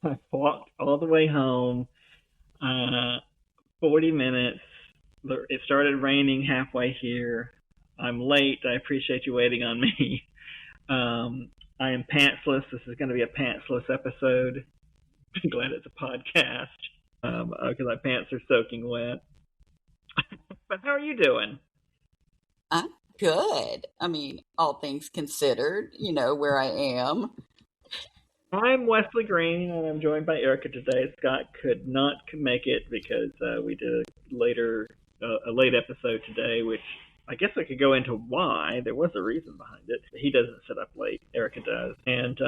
I walked all the way home, 40 minutes. It started raining halfway here. I'm late. I appreciate you waiting on me. I am pantsless. This is going to be a pantsless episode. I'm glad it's a podcast because my pants are soaking wet. But how are you doing? I'm good. I mean, all things considered, where I am. I'm Wesley Green, and I'm joined by Erica today. Scott could not make it because we did a late episode today, which I guess I could go into why. There was a reason behind it. He doesn't sit up late. Erica does. And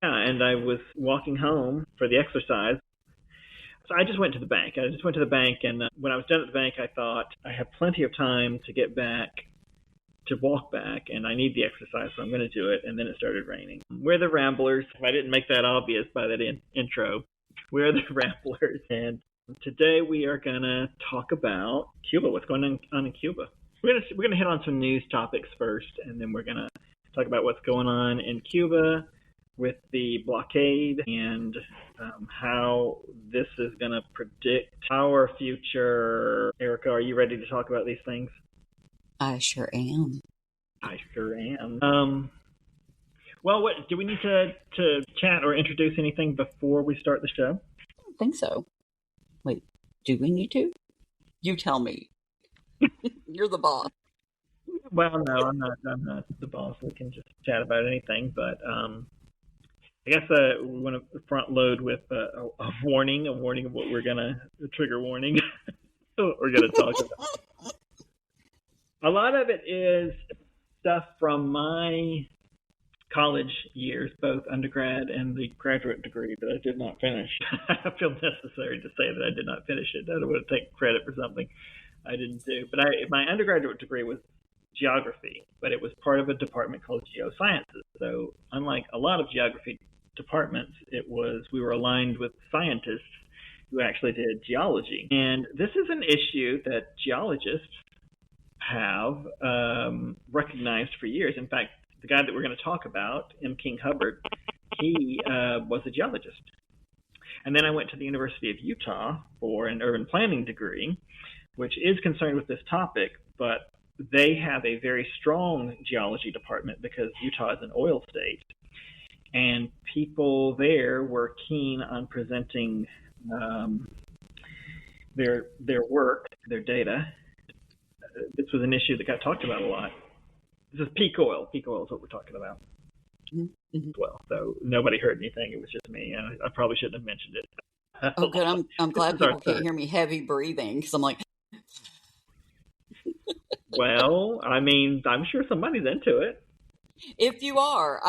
and I was walking home for the exercise. So I just went to the bank. And when I was done at the bank, I thought I have plenty of time to walk back, and I need the exercise, so I'm going to do it. And then it started raining. We're the Ramblers. If I didn't make that obvious by that intro, we're the Ramblers. And today we are going to talk about Cuba, what's going on in Cuba. We're going to hit on some news topics first, and then we're going to talk about what's going on in Cuba with the blockade and how this is going to predict our future. Erica, are you ready to talk about these things? I sure am. Well, what do we need to chat or introduce anything before we start the show? I don't think so. Wait, do we need to? You tell me. You're the boss. Well, no, I'm not the boss. We can just chat about anything, but I guess we want to front load with a warning of what a trigger warning we're going to talk about. A lot of it is stuff from my college years, both undergrad and the graduate degree that I did not finish. I feel necessary to say that I did not finish it. I don't want to take credit for something I didn't do. But my undergraduate degree was geography, but it was part of a department called geosciences. So unlike a lot of geography departments, we were aligned with scientists who actually did geology. And this is an issue that geologists have recognized for years. In fact, the guy that we're going to talk about, M. King Hubbard, he was a geologist. And then I went to the University of Utah for an urban planning degree, which is concerned with this topic, but they have a very strong geology department because Utah is an oil state. And people there were keen on presenting their work, their data. This was an issue that got talked about a lot. This is peak oil. Peak oil is what we're talking about. Mm-hmm. Well, so nobody heard anything. It was just me. I probably shouldn't have mentioned it. Oh, good. I'm glad people can't hear me heavy breathing because I'm like. Well, I mean, I'm sure somebody's into it. If you are,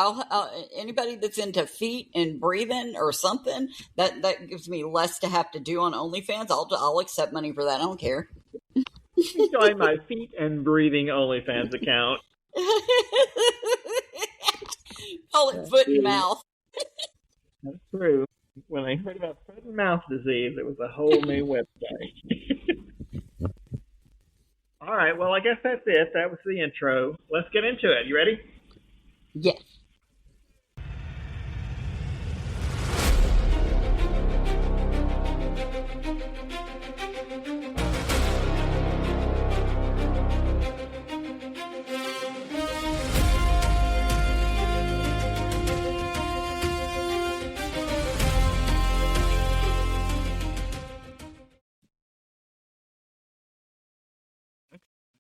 anybody that's into feet and breathing or something that gives me less to have to do on OnlyFans. I'll accept money for that. I don't care. Join my feet and breathing OnlyFans account. Call it foot and mouth. That's true. When I heard about foot and mouth disease, it was a whole new website. All right, well, I guess that's it. That was the intro. Let's get into it. You ready? Yes.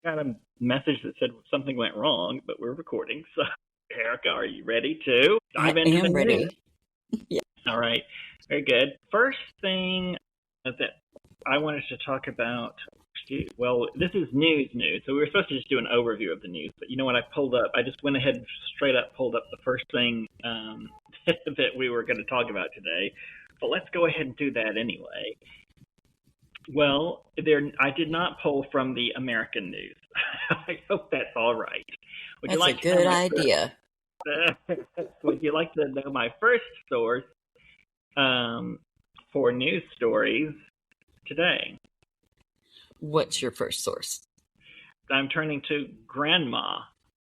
Got a message that said something went wrong, but we're recording. So, Erica, are you ready to dive into the ready. News? Yeah. All right. Very good. First thing that I wanted to talk about. Well, this is news. So we were supposed to just do an overview of the news, but you know what? I just went ahead and straight up pulled up the first thing that we were going to talk about today. But let's go ahead and do that anyway. Well, I did not pull from the American news. I hope that's all right. That's a good idea. Would you like to know my first source for news stories today? What's your first source? I'm turning to grandma,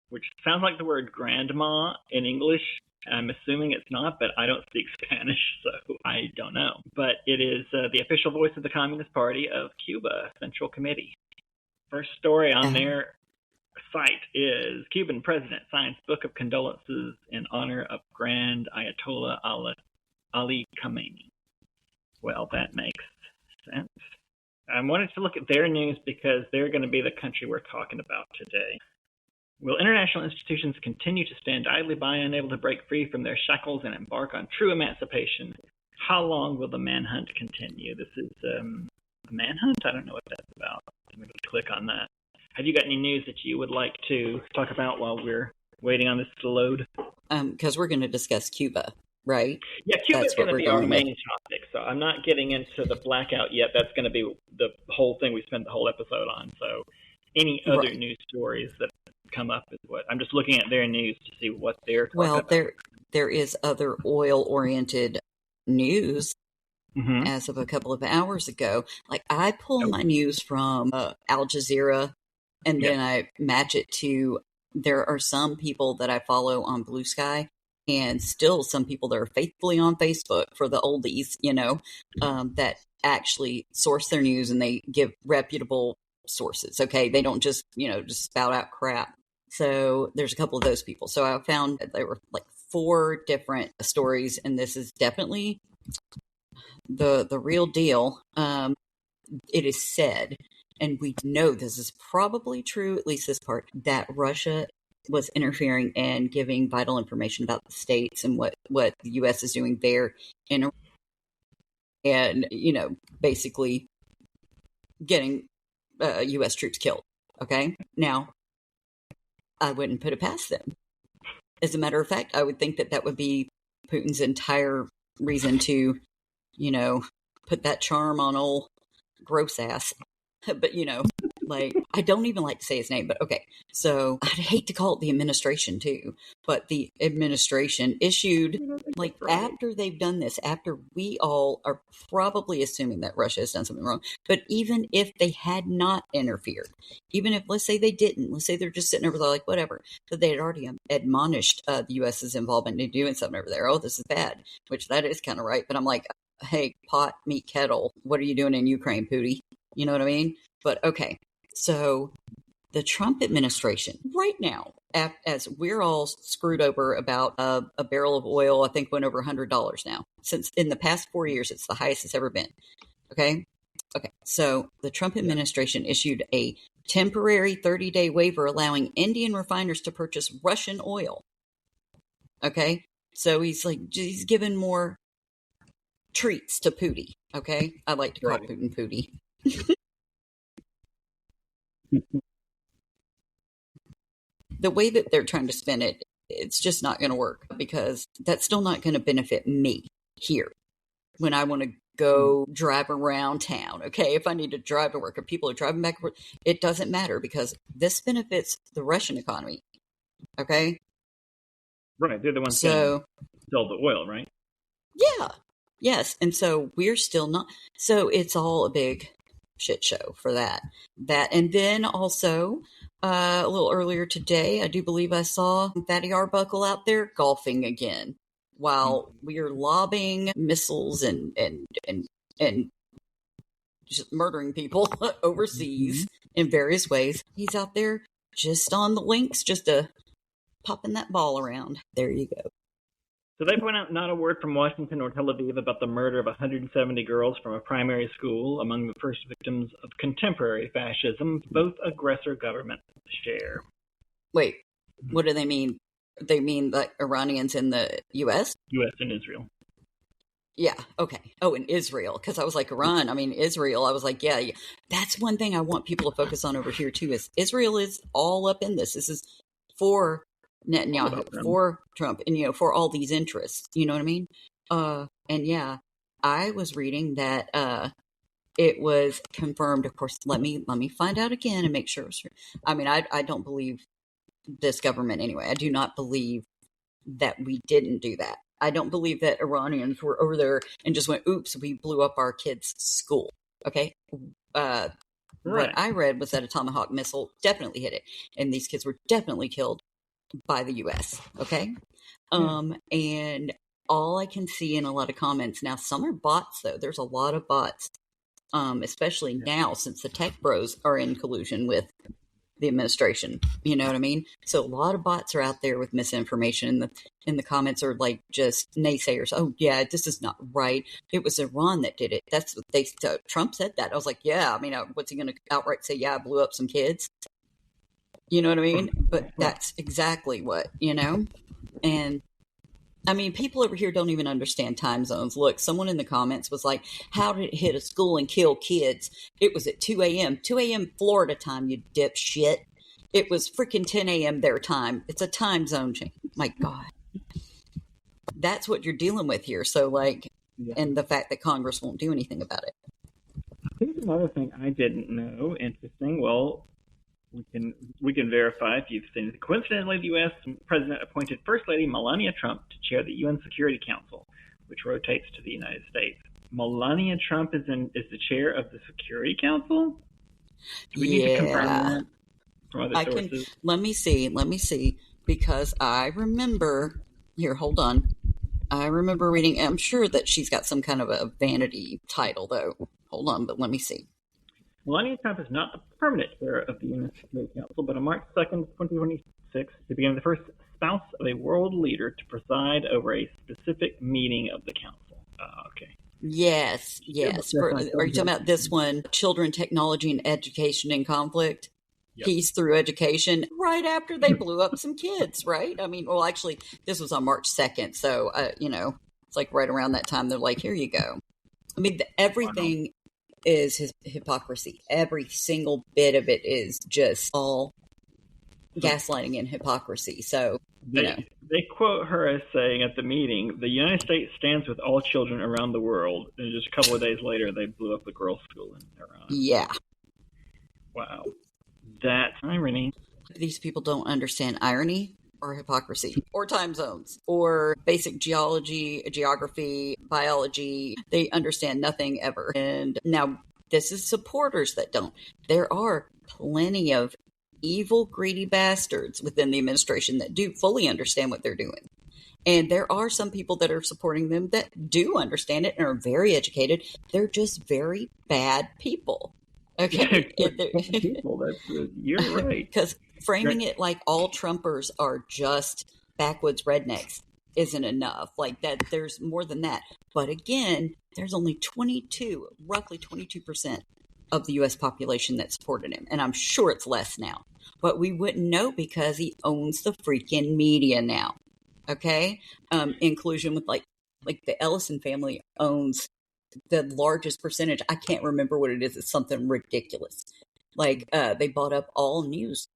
which sounds like the word grandma in English, I'm assuming it's not, but I don't speak Spanish, so I don't know. But it is the official voice of the Communist Party of Cuba, Central Committee. First story on their site is Cuban president signs book of condolences in honor of Grand Ayatollah Ali Khamenei. Well, that makes sense. I wanted to look at their news because they're going to be the country we're talking about today. Will international institutions continue to stand idly by, unable to break free from their shackles and embark on true emancipation? How long will the manhunt continue? This is a manhunt? I don't know what that's about. I'm going to click on that. Have you got any news that you would like to talk about while we're waiting on this to load? Because we're going to discuss Cuba, right? Yeah, Cuba's going to be our main topic. So I'm not getting into the blackout yet. That's going to be the whole thing we spend the whole episode on. So any other news stories that come up is what I'm just looking at their news to see what they're talking about. Well, there is other oil-oriented news as of a couple of hours ago. Like, I pull my news from Al Jazeera, and then I match it to, there are some people that I follow on Blue Sky, and still some people that are faithfully on Facebook for the oldies, that actually source their news, and they give reputable sources. Okay. They don't just, just spout out crap. So there's a couple of those people. So I found that there were like 4 different stories, and this is definitely the real deal. It is said, and we know this is probably true, at least this part, that Russia was interfering and giving vital information about the states and what the U.S. is doing there, and basically getting U.S. troops killed. Okay, now I wouldn't put it past them. As a matter of fact, I would think that would be Putin's entire reason to, put that charm on old gross ass. But, I don't even like to say his name, but okay. So I'd hate to call it the administration too, but the administration issued, after they've done this, after we all are probably assuming that Russia has done something wrong, but even if they had not interfered, even if, let's say they didn't, let's say they're just sitting over there like, whatever, but they had already admonished the U.S.'s involvement in doing something over there. Oh, this is bad, which that is kind of right. But I'm like, hey, pot, meet kettle. What are you doing in Ukraine, Pootie? You know what I mean? But okay, so the Trump administration right now, as we're all screwed over about a barrel of oil, I think went over $100 now. Since in the past 4 years, it's the highest it's ever been. Okay. So the Trump administration issued a temporary 30-day waiver allowing Indian refiners to purchase Russian oil. Okay. So he's given more treats to Pootie. Okay. I like to call Putin Pootie. The way that they're trying to spin it, it's just not going to work, because that's still not going to benefit me here when I want to go drive around town. Okay, if I need to drive to work, if people are driving back, it doesn't matter, because this benefits the Russian economy. Okay, right? They're the ones that sell the oil, right? Yeah, yes, and so we're still not. So it's all a big shit show for that. And then also a little earlier today, I do believe I saw Fatty Arbuckle out there golfing again while we are lobbing missiles and just murdering people overseas in various ways. He's out there just on the links, just popping that ball around. There you go. So they point out not a word from Washington or Tel Aviv about the murder of 170 girls from a primary school, among the first victims of contemporary fascism, both aggressor governments share. Wait, what do they mean? They mean like Iranians in the U.S.? U.S. and Israel. Yeah, okay. Oh, in Israel, because I was like, Iran, Israel, I was like, yeah, that's one thing I want people to focus on over here, too, is Israel is all up in this. This is for Netanyahu, for Trump, and for all these interests, you know what I mean? And yeah, I was reading that it was confirmed. Of course, let me find out again and make sure it's true. I don't believe this government anyway. I do not believe that we didn't do that. I don't believe that Iranians were over there and just went, "Oops, we blew up our kids' school." Okay. What I read was that a Tomahawk missile definitely hit it, and these kids were definitely killed by the U.S. Okay, And all I can see in a lot of comments now, some are bots though. There's a lot of bots, especially now since the tech bros are in collusion with the administration. You know what I mean? So a lot of bots are out there with misinformation, and the comments are like just naysayers. Oh yeah, this is not right. It was Iran that did it. That's what Trump said that. I was like, yeah. I mean, what's he going to outright say? Yeah, I blew up some kids. You know what I mean? But that's exactly what, and I mean, people over here don't even understand time zones. Look, someone in the comments was like, how did it hit a school and kill kids? It was at 2 a.m. 2 a.m. Florida time, you dipshit. It was freaking 10 a.m. their time. It's a time zone change. My God. That's what you're dealing with here. So, and the fact that Congress won't do anything about it. Here's another thing I didn't know. Interesting. Well, we can verify if you've seen it. Coincidentally, the U.S. president appointed First Lady Melania Trump to chair the UN Security Council, which rotates to the United States. Melania Trump is the chair of the Security Council? Do we need to confirm that from other sources? Let me see, because I remember, here, hold on. I remember reading, I'm sure that she's got some kind of a vanity title, though. Hold on, but let me see. Melania Trump is not the permanent chair of the UN Security Council, but on March 2nd, 2026, she became the first spouse of a world leader to preside over a specific meeting of the council. Okay. Yes. Are you talking about this one, Children, Technology, and Education in Conflict? Yep. Peace through education, right after they blew up some kids, right? I mean, well, actually, this was on March 2nd, so, it's like right around that time, they're like, here you go. I mean, everything is his hypocrisy. Every single bit of it is just all gaslighting and hypocrisy. So, they quote her as saying at the meeting, the United States stands with all children around the world. And just a couple of days later, they blew up the girls' school in Iran. Yeah. Wow. That's irony. These people don't understand irony or hypocrisy or time zones or basic geography, biology. They understand nothing ever. And now this is supporters that don't. There are plenty of evil, greedy bastards within the administration that do fully understand what they're doing. And there are some people that are supporting them that do understand it and are very educated. They're just very bad people. Okay. You're right. Because framing it like all Trumpers are just backwoods rednecks isn't enough. Like that, there's more than that. But again, there's only roughly 22% of the U.S. population that supported him. And I'm sure it's less now. But we wouldn't know because he owns the freaking media now. Okay? Inclusion with like the Ellison family owns the largest percentage. I can't remember what it is. It's something ridiculous. Like they bought up all news.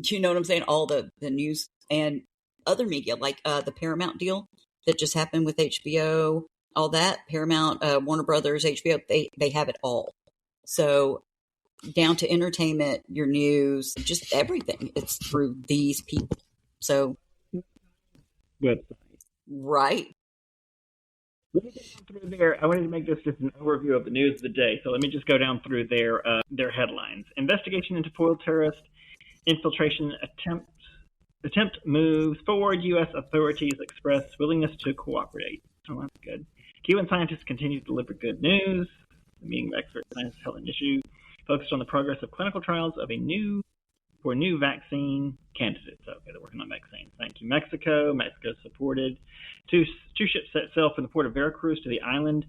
Do you know what I'm saying? All the news and other media, like the Paramount deal that just happened with HBO, all that Paramount, Warner Brothers, HBO, they have it all. So down to entertainment, your news, just everything. It's through these people. So right. Let me go through there. I wanted to make this just an overview of the news of the day. So let me just go down through their headlines. Investigation into foil terrorist infiltration attempt moves forward. U.S. authorities express willingness to cooperate. Oh, that's good. Cuban scientists continue to deliver good news. The meeting of expert scientists held an issue focused on the progress of clinical trials of new vaccine candidates. Okay, they're working on vaccines. Thank you, Mexico. Mexico supported. Two ships set sail from the port of Veracruz to the island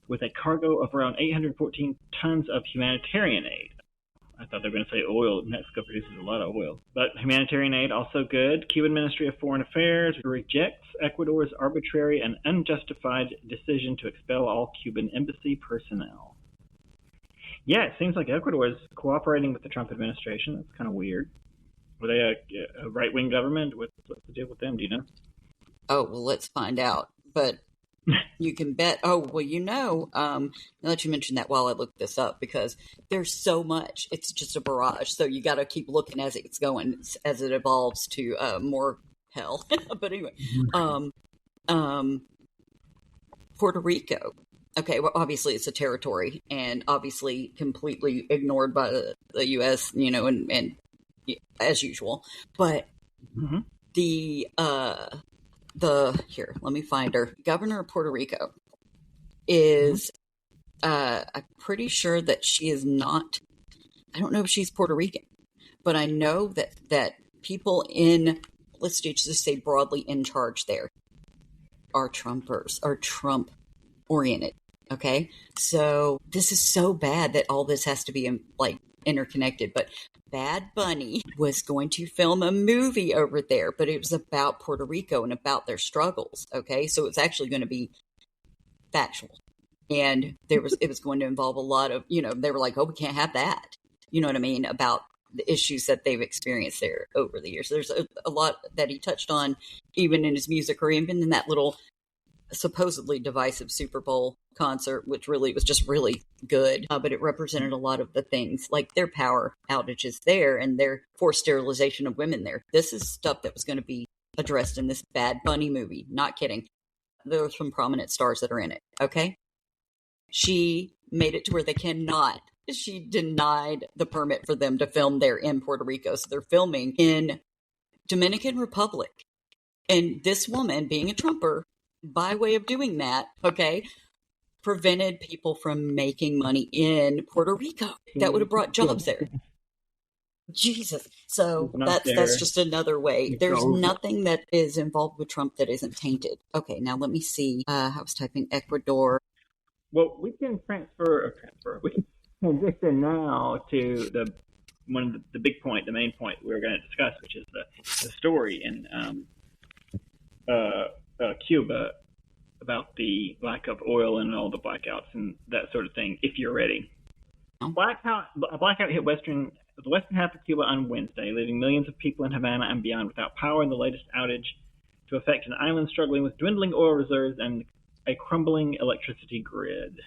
with a cargo of around 814 tons of humanitarian aid. I thought they were going to say oil. Mexico produces a lot of oil. But humanitarian aid, also good. Cuban Ministry of Foreign Affairs rejects Ecuador's arbitrary and unjustified decision to expel all Cuban embassy personnel. Yeah, it seems like Ecuador is cooperating with the Trump administration. That's kind of weird. Were they a right-wing government? What's the deal with them? Do you know? Oh, well, let's find out. But you can bet. Oh, well, now that you mentioned that while I look this up, because there's so much. It's just a barrage. So you got to keep looking as it's going, as it evolves to more hell. But anyway, Puerto Rico. Okay, well, obviously it's a territory and obviously completely ignored by the U.S., and as usual. But the Here, let me find her. Governor of Puerto Rico is, I'm pretty sure that she is not, I don't know if she's Puerto Rican, but I know that people in, let's just say broadly in charge there, are Trumpers, are Trump oriented. Okay. So this is so bad that all this has to be interconnected, but Bad Bunny was going to film a movie over there, but it was about Puerto Rico and about their struggles. Okay. So it's actually going to be factual. And it was going to involve a lot of, they were like, oh, we can't have that. You know what I mean? About the issues that they've experienced there over the years. There's a lot that he touched on, even in his music, or even in that little supposedly divisive Super Bowl concert, which really was just really good. But it represented a lot of the things, like their power outages there and their forced sterilization of women there. This is stuff that was going to be addressed in this Bad Bunny movie. Not kidding. There are some prominent stars that are in it. Okay. She made it to where they cannot. She denied the permit for them to film there in Puerto Rico. So they're filming in Dominican Republic. And this woman, being a Trumper, by way of doing that, okay, prevented people from making money in Puerto Rico. That would have brought jobs there. Jesus. So that's just another way. There's nothing that is involved with Trump that isn't tainted. Okay, now let me see. I was typing Ecuador. Well, we can transfer. We can transition now to the main point we're going to discuss, which is the story in Cuba about the lack of oil and all the blackouts and that sort of thing. If you're ready, a blackout hit the western half of Cuba on Wednesday, leaving millions of people in Havana and beyond without power in the latest outage to affect an island struggling with dwindling oil reserves and a crumbling electricity grid.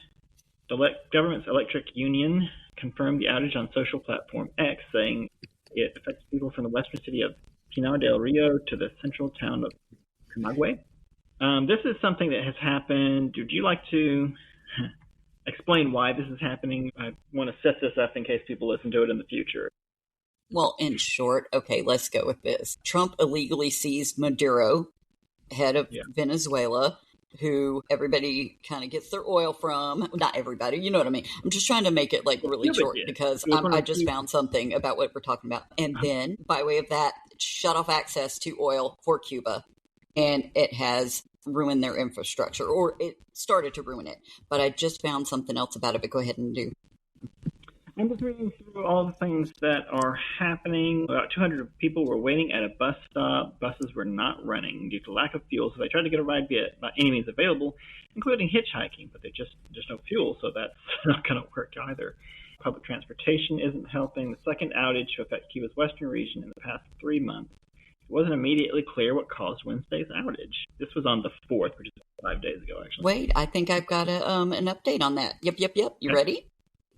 The government's electric union confirmed the outage on social platform X, saying it affects people from the western city of Pinar del Rio to the central town of Camagüey. This is something that has happened. Would you like to explain why this is happening? I want to set this up in case people listen to it in the future. Well, in short, okay, let's go with this. Trump illegally seized Maduro, head of Venezuela, who everybody kind of gets their oil from. Not everybody, you know what I mean? I'm just trying to make it really short because I just found something about what we're talking about. And then, by way of that, shut off access to oil for Cuba. And it has ruined their infrastructure, or it started to ruin it. But I just found something else about it, but go ahead and do. I'm just reading through all the things that are happening. About 200 people were waiting at a bus stop. Buses were not running due to lack of fuel, so they tried to get a ride by any means available, including hitchhiking, but there's no fuel, so that's not going to work either. Public transportation isn't helping. The second outage to affect Cuba's western region in the past 3 months. It wasn't immediately clear what caused Wednesday's outage. This was on the 4th, which is 5 days ago, actually. Wait, I think I've got an update on that. Yep. You ready?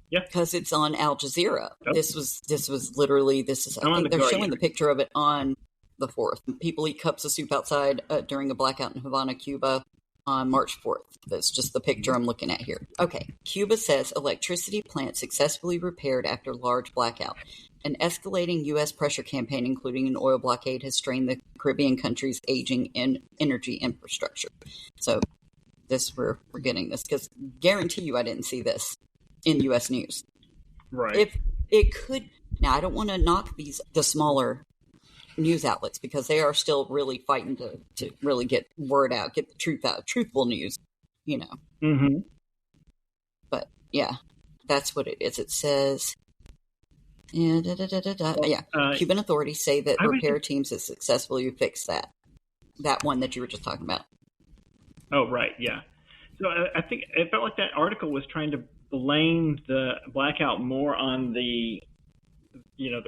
Yeah. Because it's on Al Jazeera. Oh. This was literally, I think they're showing the picture of it on the 4th. People eat cups of soup outside during a blackout in Havana, Cuba on March 4th. That's just the picture I'm looking at here. Okay. Cuba says electricity plant successfully repaired after large blackout. An escalating U.S. pressure campaign, including an oil blockade, has strained the Caribbean country's aging energy infrastructure. So we're getting this because guarantee you I didn't see this in U.S. news. Right. If it could, now I don't want to knock the smaller news outlets because they are still really fighting to really get word out, get the truth out, truthful news, Mm-hmm. But yeah, that's what it is. It says, Cuban authorities say that repair teams have successfully fixed that one that you were just talking about. Oh, right. Yeah. So I think it felt like that article was trying to blame the blackout more on the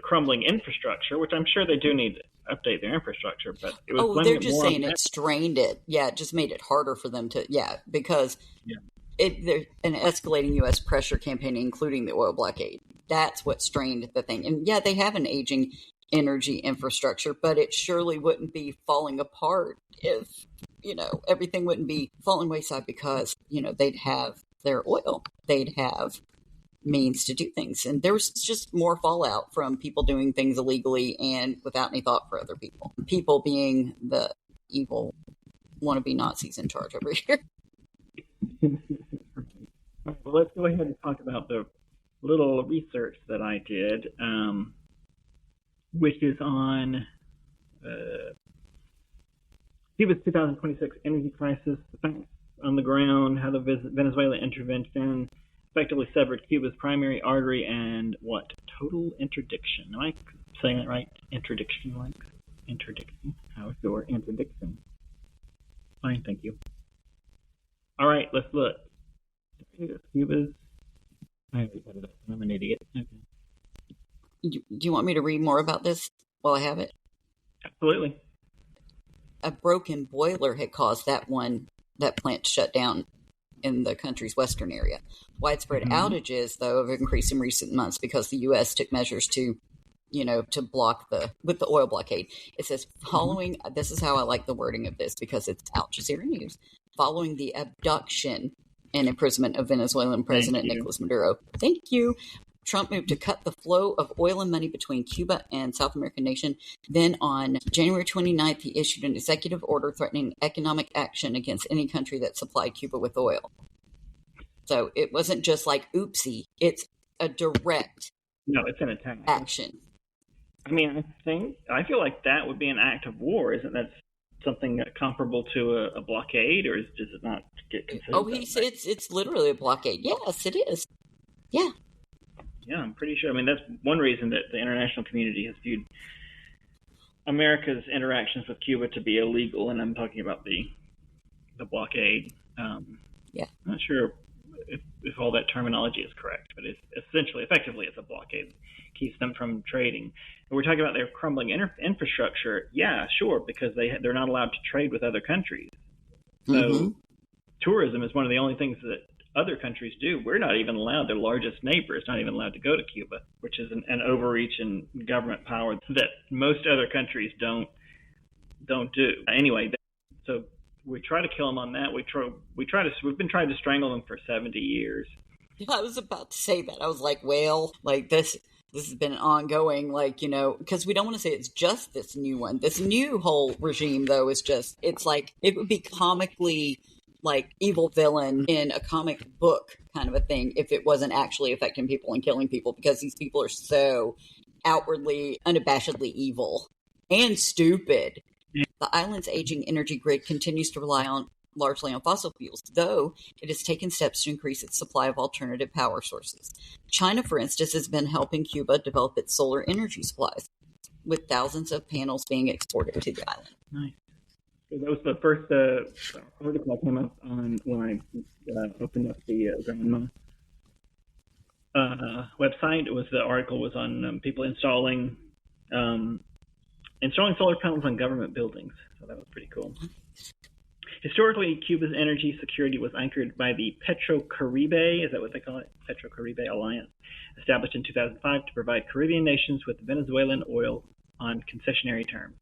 crumbling infrastructure, which I'm sure they do need to update their infrastructure, but it was they're just saying it strained it. Yeah, it just made it harder for them to, because an escalating U.S. pressure campaign, including the oil blockade, that's what strained the thing. And they have an aging energy infrastructure, but it surely wouldn't be falling apart if, everything wouldn't be falling wayside because, they'd have their oil. They'd have means to do things. And there was just more fallout from people doing things illegally and without any thought for other people. People being the evil wannabe Nazis in charge over here. All right, well, let's go ahead and talk about the little research that I did, which is on Cuba's 2026 energy crisis, the facts on the ground, how the Venezuelan intervention effectively severed Cuba's primary artery, and what? Total interdiction. Am I saying that right? Interdiction, like? Interdiction. How is your interdiction? Fine, thank you. All right, let's look. Cuba's. I'm an idiot. Okay. Do you want me to read more about this while I have it? Absolutely. A broken boiler had caused that plant to shut down in the country's western area. Widespread outages, though, have increased in recent months because the U.S. took measures to block with the oil blockade. It says, following, this is how I like the wording of this because it's Al Jazeera News, following the abduction and imprisonment of Venezuelan President Nicolas Maduro. Thank you. Trump moved to cut the flow of oil and money between Cuba and South American nation. Then on January 29th, he issued an executive order threatening economic action against any country that supplied Cuba with oil. So it wasn't just like, oopsie, it's a direct it's an attack. Action. I mean, I feel like that would be an act of war. Isn't that something comparable to a blockade, or does it not get considered? Oh, he said it's literally a blockade. Yes, it is. Yeah. Yeah, I'm pretty sure. I mean, that's one reason that the international community has viewed America's interactions with Cuba to be illegal, and I'm talking about the blockade. Yeah. I'm not sure if all that terminology is correct, but it's effectively, it's a blockade. Keeps them from trading. And we're talking about their crumbling infrastructure. Yeah, sure, because they're not allowed to trade with other countries. So tourism is one of the only things that other countries do. We're not even allowed. Their largest neighbor is not even allowed to go to Cuba, which is an overreach in government power that most other countries don't do. Anyway, so we try to kill them on that. We've been trying to strangle them for 70 years. Yeah, I was about to say that. I was like, well, like this has been ongoing, because we don't want to say it's just this new one. This new whole regime, though, is just, it's like, it would be comically like evil villain in a comic book kind of a thing if it wasn't actually affecting people and killing people, because these people are so outwardly, unabashedly evil and stupid. Yeah. The island's aging energy grid continues to rely largely on fossil fuels, though it has taken steps to increase its supply of alternative power sources. China, for instance, has been helping Cuba develop its solar energy supplies, with thousands of panels being exported to the island. Nice. So that was the first article I came up on when I opened up the Grandma website. The article was on people installing solar panels on government buildings. So that was pretty cool. Historically, Cuba's energy security was anchored by the Petrocaribe, is that what they call it? Petrocaribe Alliance, established in 2005 to provide Caribbean nations with Venezuelan oil on concessionary terms.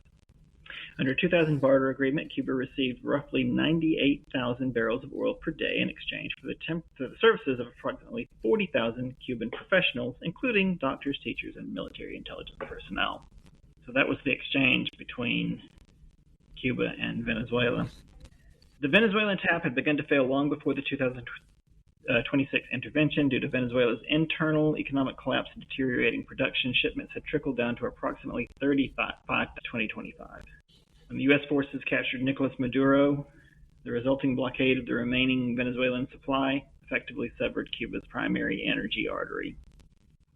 Under a 2000 barter agreement, Cuba received roughly 98,000 barrels of oil per day in exchange for the services of approximately 40,000 Cuban professionals, including doctors, teachers, and military intelligence personnel. So that was the exchange between Cuba and Venezuela. The Venezuelan tap had begun to fail long before the 2026 intervention. Due to Venezuela's internal economic collapse and deteriorating production, shipments had trickled down to approximately 35 by 2025. When the U.S. forces captured Nicolas Maduro, the resulting blockade of the remaining Venezuelan supply effectively severed Cuba's primary energy artery.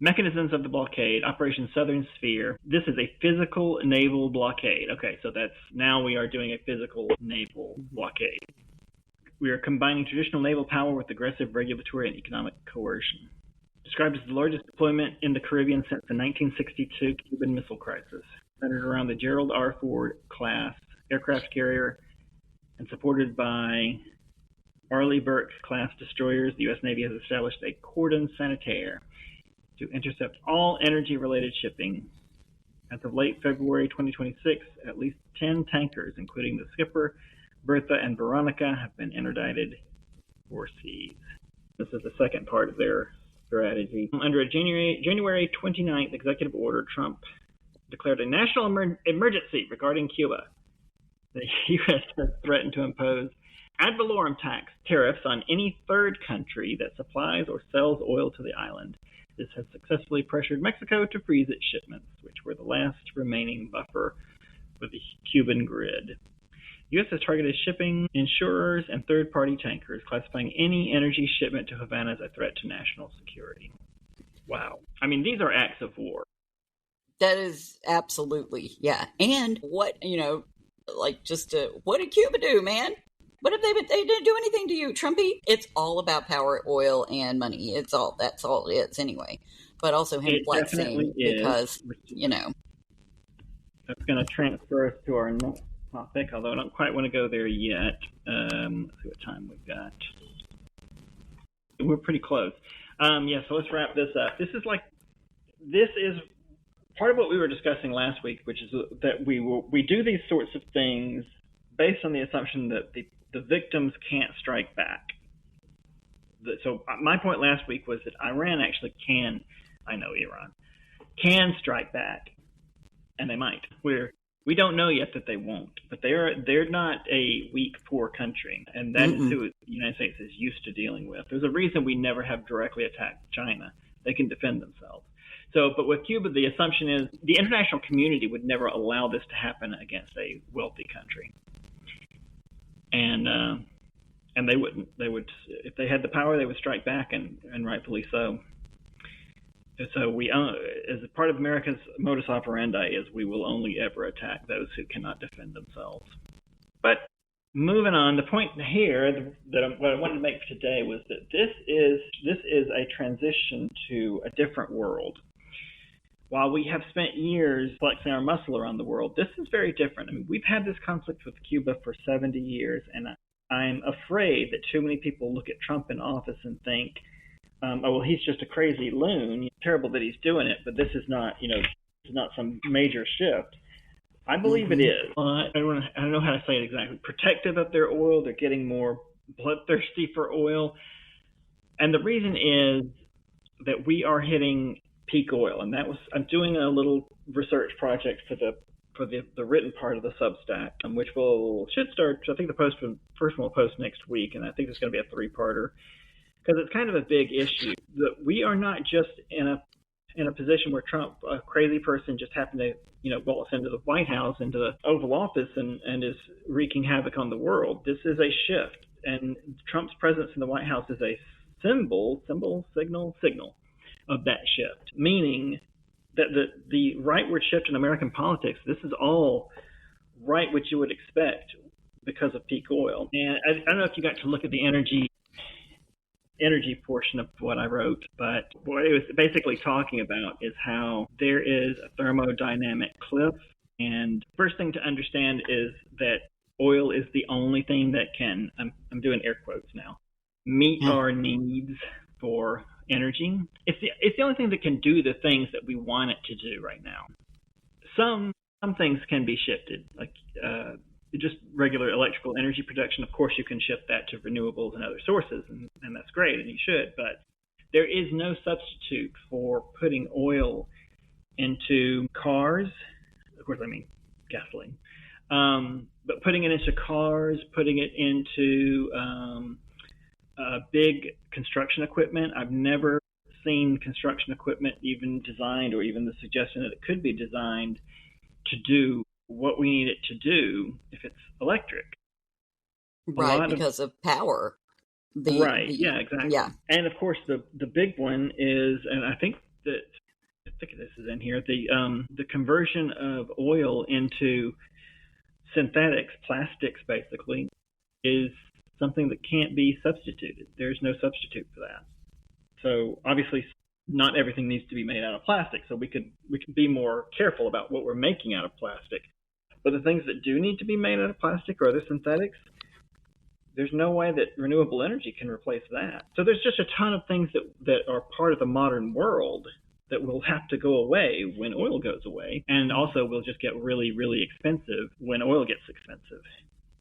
Mechanisms of the blockade: Operation Southern Sphere. This is a physical naval blockade. Okay, so now we are doing a physical naval blockade. We are combining traditional naval power with aggressive regulatory and economic coercion. Described as the largest deployment in the Caribbean since the 1962 Cuban Missile Crisis, centered around the Gerald R. Ford class aircraft carrier and supported by Arleigh Burke class destroyers, the U.S. Navy has established a cordon sanitaire to intercept all energy-related shipping. As of late February 2026, at least 10 tankers, including the Skipper, Bertha, and Veronica, have been interdicted for seas. This is the second part of their strategy. Under a January 29th executive order, Trump declared a national emergency regarding Cuba. the U.S. has threatened to impose ad valorem tax tariffs on any third country that supplies or sells oil to the island. This has successfully pressured Mexico to freeze its shipments, which were the last remaining buffer for the Cuban grid. The U.S. has targeted shipping insurers and third-party tankers, classifying any energy shipment to Havana as a threat to national security. Wow. I mean, these are acts of war. That is absolutely, yeah. And what, what did Cuba do, man? What if they didn't do anything to you, Trumpy? It's all about power, oil, and money. That's all it is anyway. But also him flexing because, That's going to transfer us to our next topic, although I don't quite want to go there yet. Let's see what time we've got. We're pretty close. So let's wrap this up. This is part of what we were discussing last week, which is that we do these sorts of things based on the assumption that the victims can't strike back. So my point last week was that Iran actually can strike back, and they might. We don't know yet that they won't, but they're not a weak, poor country, and that's who the United States is used to dealing with. There's a reason we never have directly attacked China. They can defend themselves. So, but with Cuba, the assumption is the international community would never allow this to happen against a wealthy country, and they wouldn't. They would, if they had the power, they would strike back, and rightfully so. So we, as a part of America's modus operandi, is we will only ever attack those who cannot defend themselves. But moving on, the point here what I wanted to make for today was that this is a transition to a different world. While we have spent years flexing our muscle around the world, this is very different. I mean, we've had this conflict with Cuba for 70 years, and I'm afraid that too many people look at Trump in office and think, he's just a crazy loon. It's terrible that he's doing it, but this is not, some major shift. I believe it is. I don't know how to say it exactly. Protective of their oil, they're getting more bloodthirsty for oil, and the reason is that we are hitting peak oil, and I'm doing a little research project for the written part of the Substack, which should start. I think the first one will post next week, and I think it's going to be a 3-parter. Because it's kind of a big issue. That we are not just in a position where Trump, a crazy person, just happened to waltz into the White House, into the Oval Office, and is wreaking havoc on the world. This is a shift, and Trump's presence in the White House is a signal of that shift. Meaning that the rightward shift in American politics. This is all right what you would expect because of peak oil. And I don't know if you got to look at the energy portion of what I wrote, but what it was basically talking about is how there is a thermodynamic cliff. And first thing to understand is that oil is the only thing that can, I'm doing air quotes now, meet our needs for energy. It's the only thing that can do the things that we want it to do right now. Some things can be shifted, like just regular electrical energy production. Of course, you can shift that to renewables and other sources, and that's great, and you should. But there is no substitute for putting oil into cars. Of course, I mean gasoline. But putting it into cars, putting it into big construction equipment. I've never seen construction equipment even designed, or even the suggestion that it could be designed to do what we need it to do if it's electric. Right, because of power. Yeah, exactly. Yeah. And of course the big one is, and I think this is in here, the conversion of oil into synthetics, plastics basically, is something that can't be substituted. There's no substitute for that. So obviously not everything needs to be made out of plastic, so we could be more careful about what we're making out of plastic. But the things that do need to be made out of plastic or other synthetics, there's no way that renewable energy can replace that. So there's just a ton of things that are part of the modern world that will have to go away when oil goes away, and also will just get really, really expensive when oil gets expensive.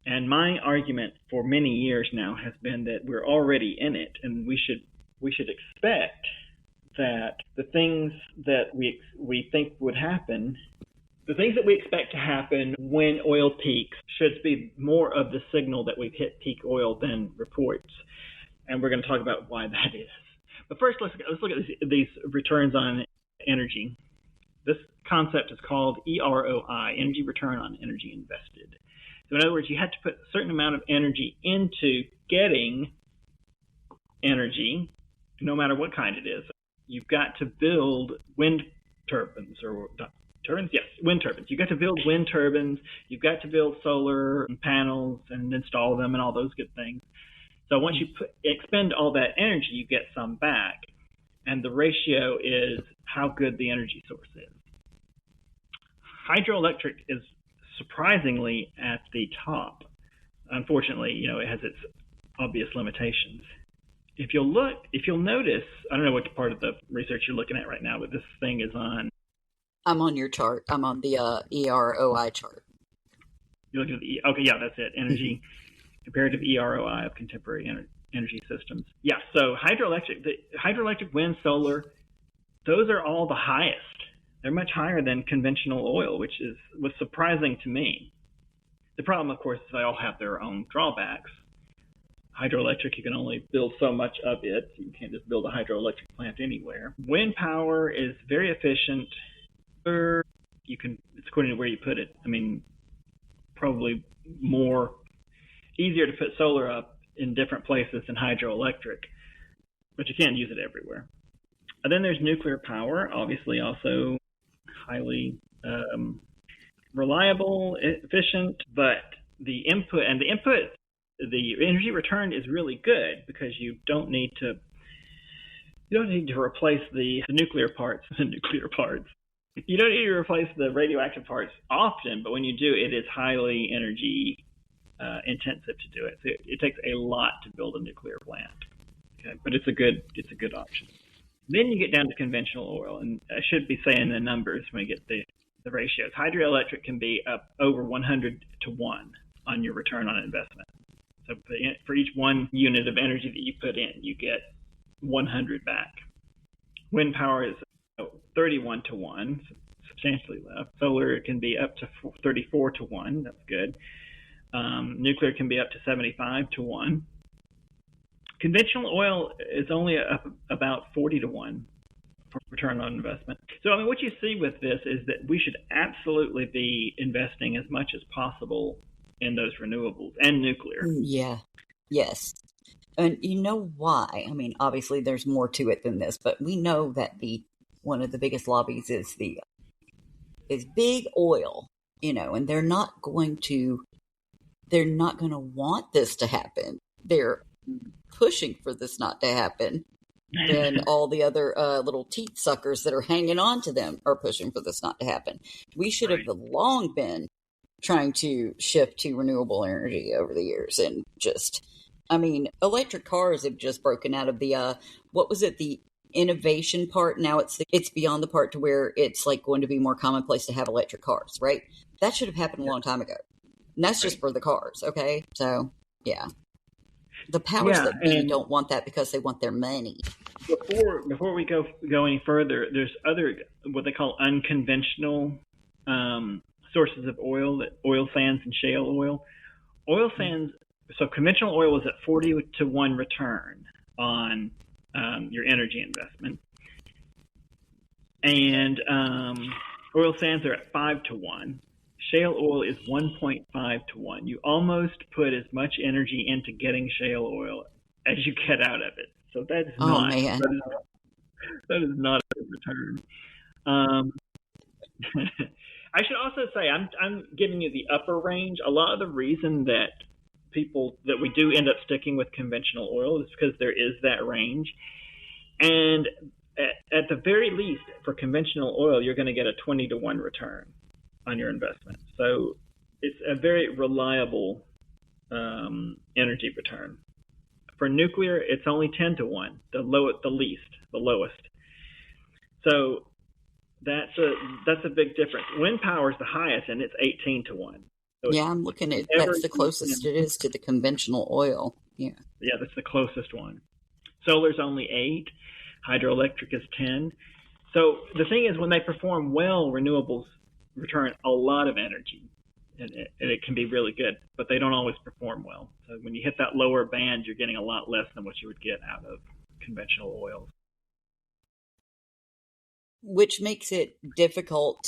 And my argument for many years now has been that we're already in it, and we should expect that the things that we think would happen The things that we expect to happen when oil peaks should be more of the signal that we've hit peak oil than reports. And we're going to talk about why that is. But first, let's look at these returns on energy. This concept is called EROI, Energy Return on Energy Invested. So in other words, you have to put a certain amount of energy into getting energy, no matter what kind it is. You've got to build wind turbines or turbines? Yes, wind turbines. You've got to build wind turbines. You've got to build solar panels and install them and all those good things. So once you expend all that energy, you get some back. And the ratio is how good the energy source is. Hydroelectric is surprisingly at the top. Unfortunately, it has its obvious limitations. If you'll notice, I don't know what part of the research you're looking at right now, but this thing is on. I'm on your chart. I'm on the EROI chart. You're looking at okay, yeah, that's it. Energy comparative EROI of contemporary energy systems. Yeah, so hydroelectric, wind, solar, those are all the highest. They're much higher than conventional oil, which was surprising to me. The problem, of course, is they all have their own drawbacks. Hydroelectric, you can only build so much of it. You can't just build a hydroelectric plant anywhere. Wind power is very efficient. It's according to where you put it. I mean, probably easier to put solar up in different places than hydroelectric, but you can't use it everywhere. And then there's nuclear power, obviously also highly reliable, efficient, but the energy return is really good because you don't need to replace the nuclear parts. You don't need to replace the radioactive parts often, but when you do, it is highly energy intensive to do it. So it takes a lot to build a nuclear plant. Okay, but it's a good option. Then you get down to conventional oil, and I should be saying the numbers when you get the ratios. Hydroelectric can be up over 100 to 1 on your return on investment. So for each 1 unit of energy that you put in, you get 100 back. Wind power is 31 to 1, substantially less. Solar can be up to 34 to 1. That's good. Nuclear can be up to 75 to 1. Conventional oil is only up about 40 to 1 for return on investment. So, I mean, what you see with this is that we should absolutely be investing as much as possible in those renewables and nuclear. Yeah. Yes. And you know why? I mean, obviously there's more to it than this, but we know that one of the biggest lobbies is big oil, and they're not going to want this to happen. They're pushing for this not to happen. And all the other little teeth suckers that are hanging on to them are pushing for this not to happen. We should have long been trying to shift to renewable energy over the years, and electric cars have just broken out of the the innovation part. Now it's beyond the part to where it's like going to be more commonplace to have electric cars, right? That should have happened a long time ago. And that's just for the cars, okay? So, yeah. The powers that be don't want that because they want their money. Before we go any further, there's other what they call unconventional sources of oil sands and shale oil. Oil sands. So conventional oil is at 40 to 1 return on your energy investment, and oil sands are at 5 to 1. Shale oil is 1.5 to 1. You almost put as much energy into getting shale oil as you get out of it. So that is not a good return. I should also say I'm giving you the upper range. A lot of the reason that we do end up sticking with conventional oil is because there is that range. And at the very least, for conventional oil, you're going to get a 20 to 1 return on your investment. So it's a very reliable energy return. For nuclear, it's only 10 to 1, the lowest. So that's a big difference. Wind power is the highest, and it's 18 to 1. So yeah, I'm looking at that's the closest it is to the conventional oil. Yeah, that's the closest one. Solar's only 8. Hydroelectric is 10. So the thing is, when they perform well, renewables return a lot of energy, and it can be really good, but they don't always perform well. So when you hit that lower band, you're getting a lot less than what you would get out of conventional oils. Which makes it difficult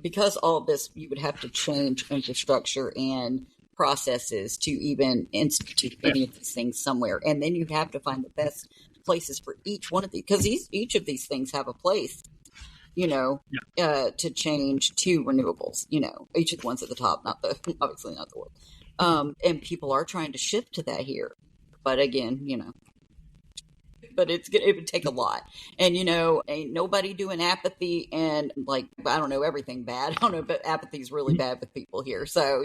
because all of this, you would have to change infrastructure and processes to even institute any of these things somewhere. And then you have to find the best places for each one of these, because each of these things have a place, to change to renewables, each of the ones at the top, obviously not the oil. And people are trying to shift to that here. But again, but it would take a lot. And, ain't nobody doing apathy and I don't know, everything bad. I don't know, but apathy is really bad with people here. So,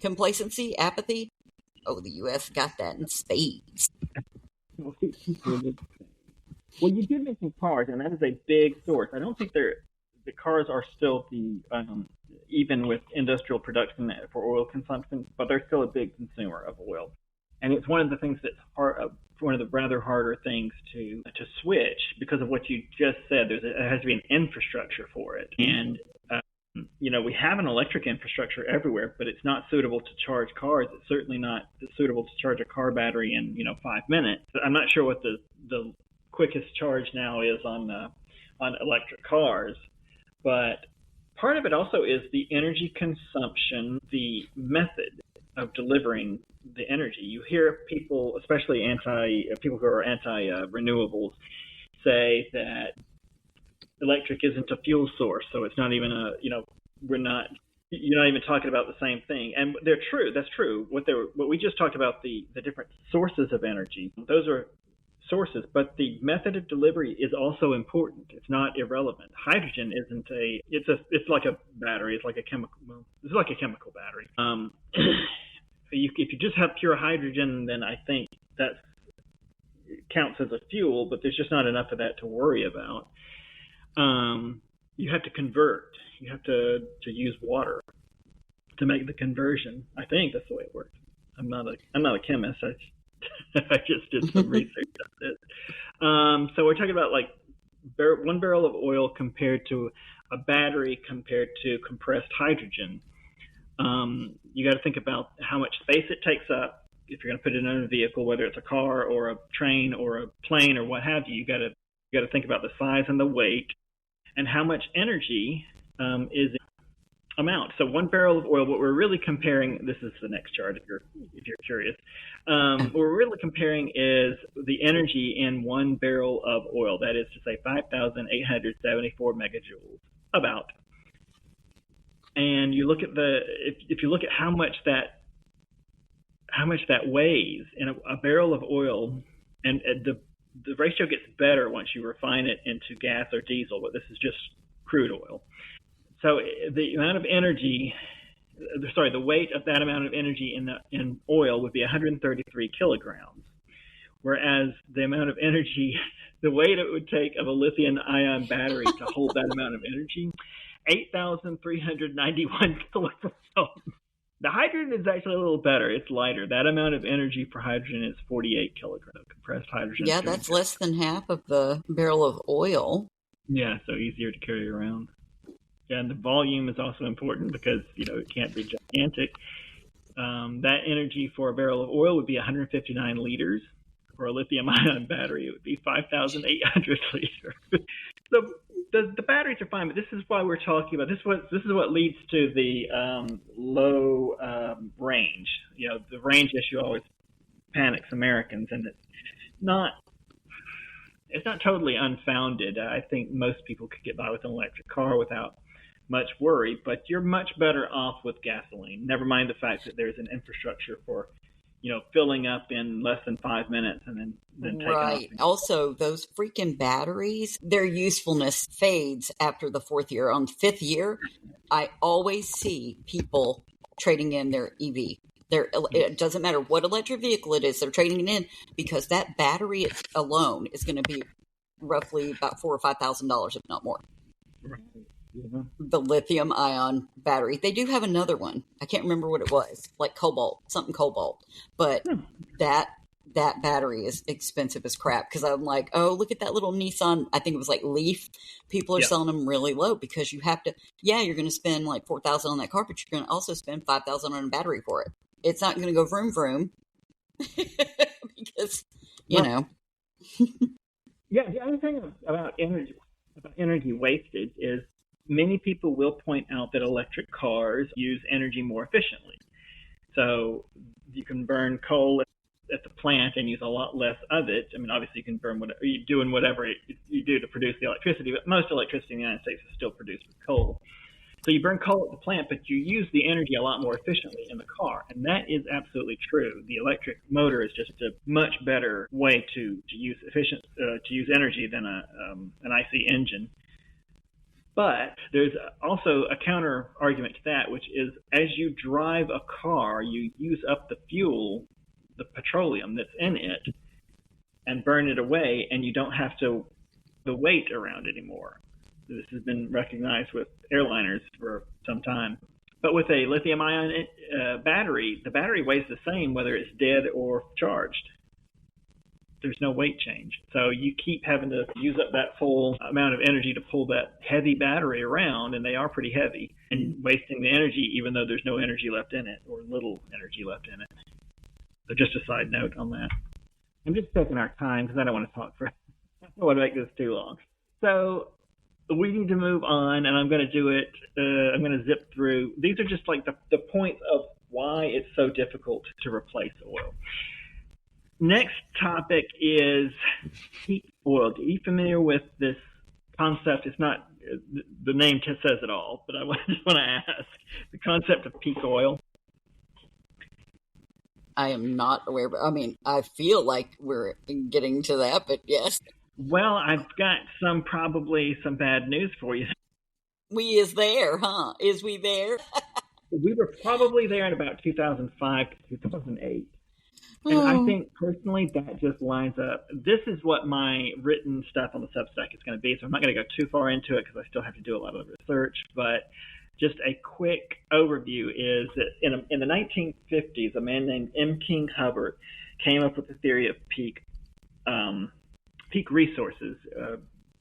complacency, apathy. Oh, the U.S. got that in spades. Well, you did mention cars, and that is a big source. I don't think the cars are still even with industrial production for oil consumption, but they're still a big consumer of oil. And it's one of the things that's one of the rather harder things to switch because of what you just said. There has to be an infrastructure for it. And, we have an electric infrastructure everywhere, but it's not suitable to charge cars. It's certainly not suitable to charge a car battery in, 5 minutes. I'm not sure what the quickest charge now is on electric cars, but part of it also is the energy consumption, the method of delivering the energy. You hear people, especially people who are anti-renewables, say that electric isn't a fuel source, so it's not even you're not even talking about the same thing. And they're true. That's true. What we just talked about, the different sources of energy, those are sources, but the method of delivery is also important. It's not irrelevant. Hydrogen isn't it's like a battery. It's like a chemical. Well, it's like a chemical battery. If you just have pure hydrogen, then I think that counts as a fuel, but there's just not enough of that to worry about. You have to convert. You have to use water to make the conversion. I think that's the way it works. I'm not a chemist. I just did some research on it. So we're talking about 1 barrel of oil compared to a battery compared to compressed hydrogen. You got to think about how much space it takes up. If you're going to put it in a vehicle, whether it's a car or a train or a plane or what have you, you got to think about the size and the weight and how much energy is amount. So 1 barrel of oil, what we're really comparing, this is the next chart if you're curious. What we're really comparing is the energy in 1 barrel of oil. That is to say 5,874 megajoules, about. And you look at if you look at how much that weighs in a barrel of oil, and the ratio gets better once you refine it into gas or diesel, but this is just crude oil. So the amount of energy, the weight of that amount of energy in oil would be 133 kilograms, whereas the amount of energy, the weight it would take of a lithium-ion battery to hold that amount of energy, 8,391 kilograms. The hydrogen is actually a little better. It's lighter. That amount of energy for hydrogen is 48 kilograms. Compressed hydrogen. Yeah, that's less than half of the barrel of oil. Yeah, so easier to carry around. Yeah, and the volume is also important because, it can't be gigantic. That energy for a barrel of oil would be 159 liters. For a lithium-ion battery, it would be 5,800 liters. So the batteries are fine, but this is why we're talking about this. This is what leads to the low range. The range issue always panics Americans, and it's not totally unfounded. I think most people could get by with an electric car without much worry, but you're much better off with gasoline. Never mind the fact that there's an infrastructure for filling up in less than 5 minutes and then taking off. Right. Also, those freaking batteries, their usefulness fades after the 4th year. On the 5th year, I always see people trading in their EV. It doesn't matter what electric vehicle it is, they're trading it in because that battery alone is going to be roughly about $4,000 or $5,000, if not more. Right. Yeah. The lithium-ion battery. They do have another one. I can't remember what it was, like cobalt, something cobalt. But that that battery is expensive as crap, because I'm like, oh, look at that little Nissan. I think it was like Leaf. People are selling them really low because you have to. Yeah, you're going to spend like $4,000 on that car, but you're going to also spend $5,000 on a battery for it. It's not going to go vroom vroom because you know. Yeah, the other thing about energy wastage is many people will point out that electric cars use energy more efficiently. So you can burn coal at the plant and use a lot less of it. I mean, obviously you can burn whatever you do to produce the electricity, but most electricity in the United States is still produced with coal. So you burn coal at the plant, but you use the energy a lot more efficiently in the car, and that is absolutely true. The electric motor is just a much better way to use energy than an IC engine. But there's also a counter argument to that, which is as you drive a car, you use up the fuel, the petroleum that's in it, and burn it away, and you don't have the weight around anymore. This has been recognized with airliners for some time. But with a lithium-ion battery, the battery weighs the same whether it's dead or charged. There's no weight change. So you keep having to use up that full amount of energy to pull that heavy battery around, and they are pretty heavy, and wasting the energy even though there's no energy left in it, or little energy left in it. So just a side note on that. I'm just taking our time because I don't want to talk I don't want to make this too long. So we need to move on, and I'm going to do it. I'm going to zip through. These are just like the points of why it's so difficult to replace oil. Next topic is peak oil. Are you familiar with this concept? It's not, the name says it all, but I just want to ask the concept of peak oil. I am not aware, but I mean, I feel like we're getting to that, but yes. Well, I've got probably some bad news for you. We is there, huh? Is we there? We were probably there in about 2005 to 2008. And I think personally that just lines up. This is what my written stuff on the Substack is going to be. So I'm not going to go too far into it because I still have to do a lot of research. But just a quick overview is that in the 1950s, a man named M. King Hubbard came up with the theory of peak resources.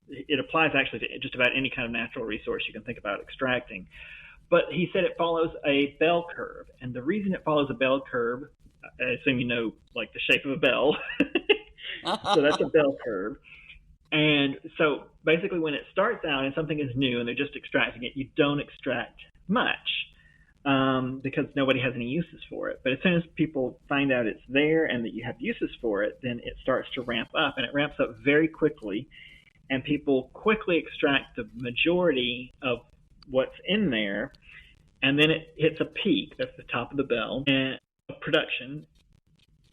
It applies actually to just about any kind of natural resource you can think about extracting. But he said it follows a bell curve. And the reason it follows a bell curve, I assume you know, like the shape of a bell. So that's a bell curve. And so basically when it starts out and something is new and they're just extracting it, you don't extract much because nobody has any uses for it. But as soon as people find out it's there and that you have uses for it, then it starts to ramp up. And it ramps up very quickly. And people quickly extract the majority of what's in there. And then it hits a peak. That's the top of the bell. And production,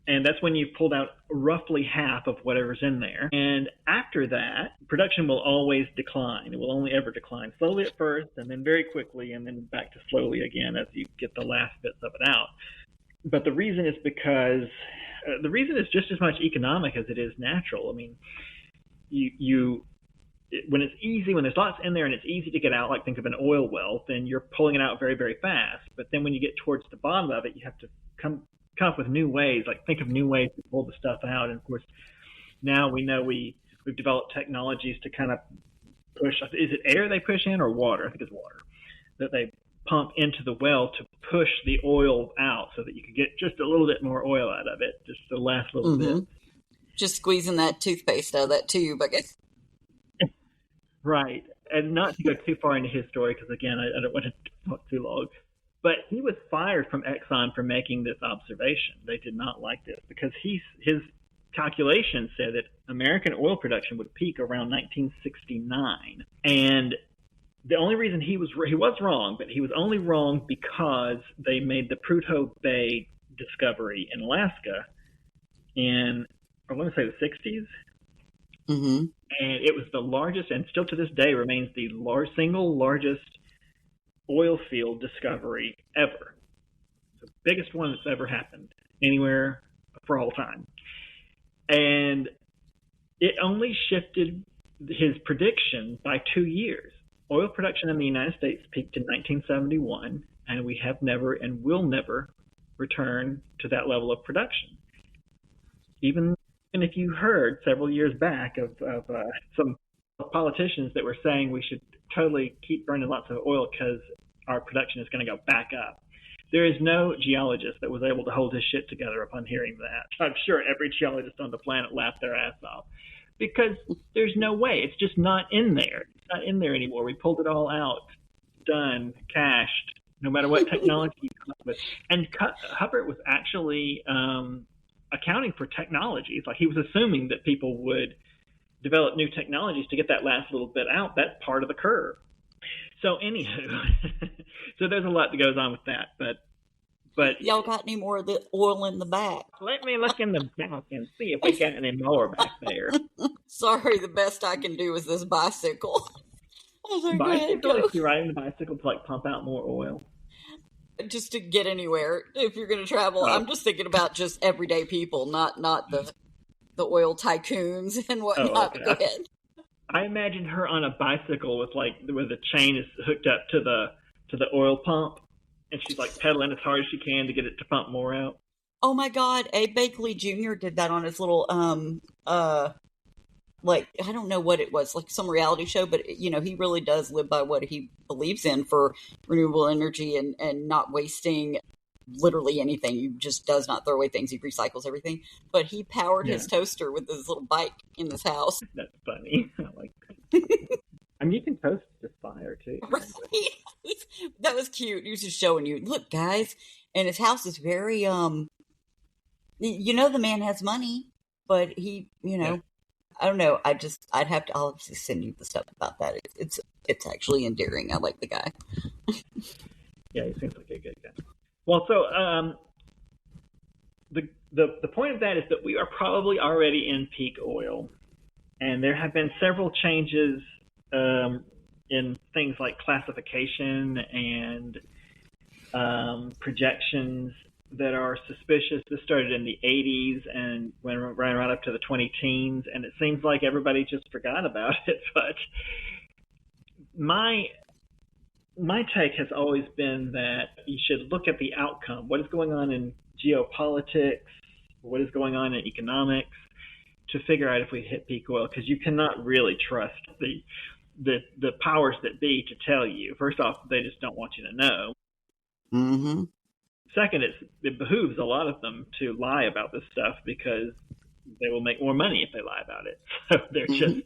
and that's when you've pulled out roughly half of whatever's in there. And after that, production will always decline. It will only ever decline slowly at first, and then very quickly, and then back to slowly again as you get the last bits of it out. But the reason is because the reason is just as much economic as it is natural. I mean, when it's easy, when there's lots in there and it's easy to get out, like think of an oil well, then you're pulling it out very, very fast. But then when you get towards the bottom of it, you have to come up with new ways, like think of new ways to pull the stuff out. And of course, now we know we've developed technologies to kind of push. Is it air they push in or water? I think it's water that they pump into the well to push the oil out so that you can get just a little bit more oil out of it, just the last little bit. Just squeezing that toothpaste out of that tube, I guess. Right. And not to go too far into his story, because again, I don't want to talk too long. But he was fired from Exxon for making this observation. They did not like this because his calculations said that American oil production would peak around 1969. And the only reason he was wrong, but he was only wrong because they made the Prudhoe Bay discovery in Alaska in, I want to say the 60s. Mm-hmm. And it was the largest, and still to this day remains the single largest oil field discovery ever. The biggest one that's ever happened anywhere for all time. And it only shifted his prediction by 2 years. Oil production in the United States peaked in 1971, and we have never and will never return to that level of production. even if you heard several years back of some politicians that were saying we should totally keep burning lots of oil because our production is going to go back up. There is no geologist that was able to hold his shit together upon hearing that. I'm sure every geologist on the planet laughed their ass off because there's no way. It's just not in there. It's not in there anymore. We pulled it all out, done, cached, no matter what technology you come up with. And Hubbard was actually accounting for technologies. Like, he was assuming that people would develop new technologies to get that last little bit out. That's part of the curve. So anywho, so there's a lot that goes on with that, but y'all got any more of the oil in the back? Let me look in the back and see if we got any more back there. Sorry, the best I can do is this bicycle. Bicycle? If you're riding the bicycle to like pump out more oil? Just to get anywhere, if you're going to travel. I'm just thinking about just everyday people, not the oil tycoons and whatnot. Oh, okay. Go ahead. I imagine her on a bicycle with the chain is hooked up to the oil pump, and she's like pedaling as hard as she can to get it to pump more out. Oh my God, Abe Bakley Jr. did that on his little like, I don't know what it was, like some reality show, but you know, he really does live by what he believes in for renewable energy and not wasting literally anything. He just does not throw away things. He recycles everything. But he powered his toaster with his little bike in his house. That's funny. I like that. I mean, you can toast just fire too. Right? That was cute. He was just showing you, look, guys. And his house is very, you know, the man has money, but he, you know, I don't know. I'll have to send you the stuff about that. It's actually endearing. I like the guy. Yeah, he seems like a good guy. Well, so the point of that is that we are probably already in peak oil, and there have been several changes in things like classification and projections that are suspicious. This started in the 80s and went right up to the 2010s, and it seems like everybody just forgot about it. But my take has always been that you should look at the outcome. What is going on in geopolitics? What is going on in economics to figure out if we hit peak oil? Because you cannot really trust the powers that be to tell you. First off, they just don't want you to know. Mm-hmm. Second, it behooves a lot of them to lie about this stuff because they will make more money if they lie about it. So they're just